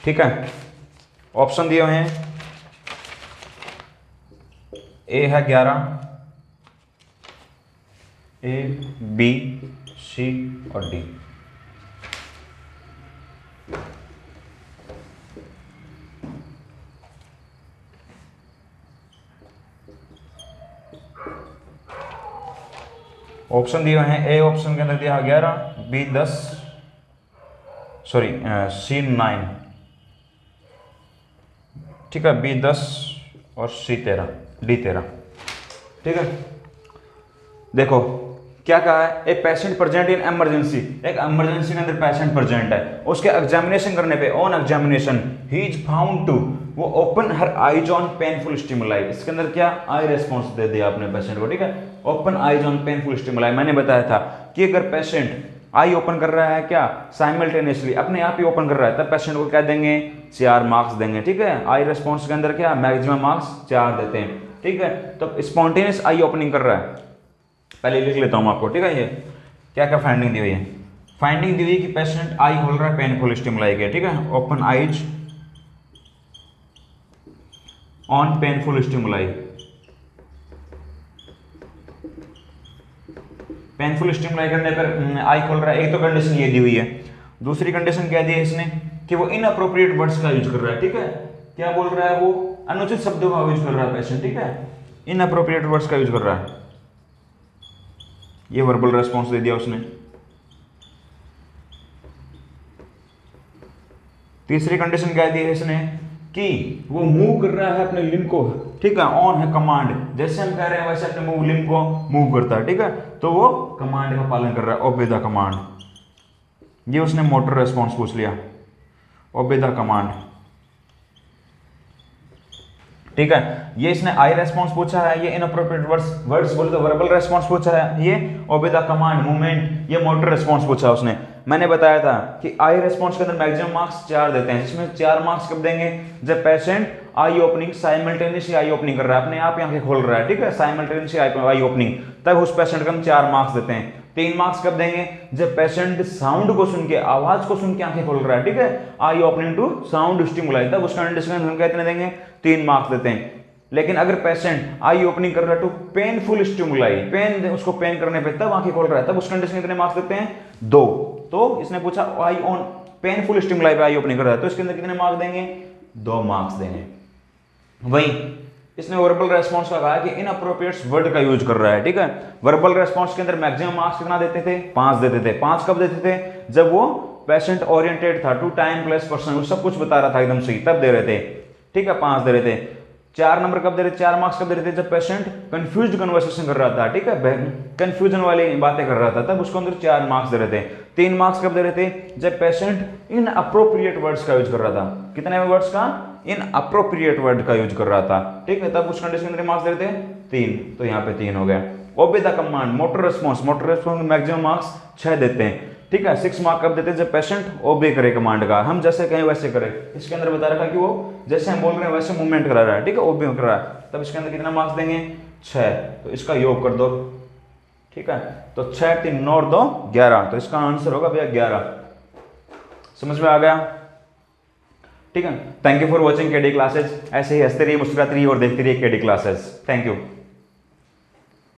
ठीक है। ऑप्शन दिए हुए हैं, ए है 11, ए बी सी और डी। ऑप्शन दिए हुए हैं, ए ऑप्शन के अंदर दिया 11, बी 10, सॉरी सी 9, ठीक है, बी 10 और सी 13, डी 13, ठीक है। देखो क्या कहा है, a patient present in emergency, एक इमरजेंसी के अंदर पेशेंट प्रेजेंट है, उसके एग्जामिनेशन करने पे, on examination he is found to, वो open her eyes on painful stimuli, इसके अंदर क्या आई रेस्पॉन्स दे दिया आपने पेशेंट को, ठीक है, open eyes on painful stimuli. मैंने बताया था कि अगर पेशेंट आई ओपन कर रहा है क्या साइमल्टेनियसली, अपने आप ही ओपन कर रहा है, तब पेशेंट को क्या देंगे, 4 मार्क्स देंगे, ठीक है। आई रेस्पॉन्स के अंदर क्या मैक्सिमम मार्क्स 4 देते हैं, ठीक है। तो स्पॉन्टेनियस आई ओपनिंग कर रहा है, पहले लिख लेता हूं आपको, ठीक है। ये क्या क्या फाइंडिंग दी हुई है, फाइंडिंग दी हुई कि पेशेंट आई खोल रहा है पेनफुल स्टिमुलाई के, ठीक है, open eyes on painful stimuli, painful stimuli करने पर आई खोल रहा है, एक तो कंडीशन ये दी हुई है। दूसरी कंडीशन क्या दी है इसने कि वो इनअप्रोप्रिएट वर्ड्स का यूज कर रहा है, ठीक है, क्या बोल रहा है, वो अनुचित शब्दों का यूज कर रहा है पेशेंट, ठीक है, इनअप्रोप्रिएट वर्ड्स का यूज कर रहा है, ये वर्बल रेस्पॉन्स दे दिया उसने। तीसरी कंडीशन क्या दी है इसने कि वो मूव कर रहा है अपने लिम्ब को, ठीक है, ऑन है कमांड, जैसे हम कह रहे हैं वैसे अपने लिम्ब को मूव करता है, ठीक है, तो वो कमांड का पालन कर रहा है, ओबे द कमांड। ये उसने मोटर रेस्पॉन्स पूछ लिया, ओबे द कमांड, ठीक है। ये इसने आई रेस्पॉन्स पूछा है, ये इनअप्रोप्रिएट वर्ड्स बोले तो वर्बल रेस्पॉन्स पूछा है, ये ओबे द कमांड मूवमेंट, ये मोटर रेस्पॉन्स पूछा उसने। मैंने बताया था कि आई रेस्पॉन्स के अंदर मैक्सिमम मार्क्स 4 देते हैं, जिसमें 4 मार्क्स कब देंगे, जब patient I opening simultaneously I opening कर रहा है, अपने आप ही आंखें खोल रहा है, ठीक है, साइमल्टेनियसली आई ओपनिंग, तब उस पेशेंट को हम 4 मार्क्स देते हैं। 3 मार्क्स कब देंगे, जब पेशेंट साउंड को सुन के, आवाज को सुन के आंखें खोल रहा है, ठीक है, आई ओपनिंग टू साउंड स्टिमुलाई, तब उसका कंडीशन हम कितने देंगे, 3 मार्क्स देते हैं। लेकिन अगर पेशेंट आई ओपनिंग कर रहा है टू पेनफुल स्टिमुलाई, पेन, उसको पेन करने पे तब आंखें खोल रहा है, तब उस कंडीशन में कितने मार्क्स देते हैं, 2। तो इसने पूछा आई ऑन पेनफुल स्टिमुलाई पे आई ओपनिंग कर रहा है, तो इसके अंदर कितने मार्क्स देंगे, 2 मार्क्स देंगे। वही इसने वर्बल रेस्पॉन्स का कहा कि इनअप्रोप्रिएट वर्ड का यूज कर रहा है, ठीक है। वर्बल रेस्पॉन्स के अंदर मैक्सिमम मार्क्स कितना देते थे, 5 देते थे। 5 कब देते थे, जब वो पेशेंट ओरिएंटेड था, टू टाइम प्लेस पर्सन, सब कुछ बता रहा था एकदम सही, तब दे रहे थे, ठीक है, 5 दे रहे थे। 4 नंबर कब दे रहे थे, 4 मार्क्स कब दे रहे थे, जब पेशेंट कंफ्यूज्ड कन्वर्सेशन कर रहा था, ठीक है, कंफ्यूजन वाली बातें कर रहा था, तब उसको अंदर 4 मार्क्स दे रहे थे। 3 मार्क्स कब दे रहे थे, जब पेशेंट इन अप्रोप्रिएट वर्ड्स का यूज कर रहा था, कितने वर्ड्स का, इन अप्रोप्रिएट वर्ड का यूज कर रहा था, ठीक है, तब उस कंडीशन में कितने मार्क्स दे रहे थे, 3, तो यहाँ पे 3 हो गया। Obey the command, motor response, motor response में मैक्सिमम मार्क्स 6 देते हैं, ठीक है। 6 मार्क कब देते हैं, जब पेशेंट ओबे करे कमांड का, हम जैसे कहें वैसे करे। इसके अंदर बता रखा कि वो जैसे हम बोल रहे हैं वैसे मूवमेंट करा रहा है, ठीक है, ओबे कर रहा है, तब इसके अंदर कितना मार्क्स देंगे, 6। तो इसका योग कर दो, ठीक है, तो 6 3 9 और 2 11, तो इसका आंसर होगा भैया 11। समझ में आ गया, ठीक है। Thank you for watching KD classes, ऐसे ही हंसते रहिए, मुस्कुराते रहिए और देखते रहिए केडी क्लासेज। Thank you.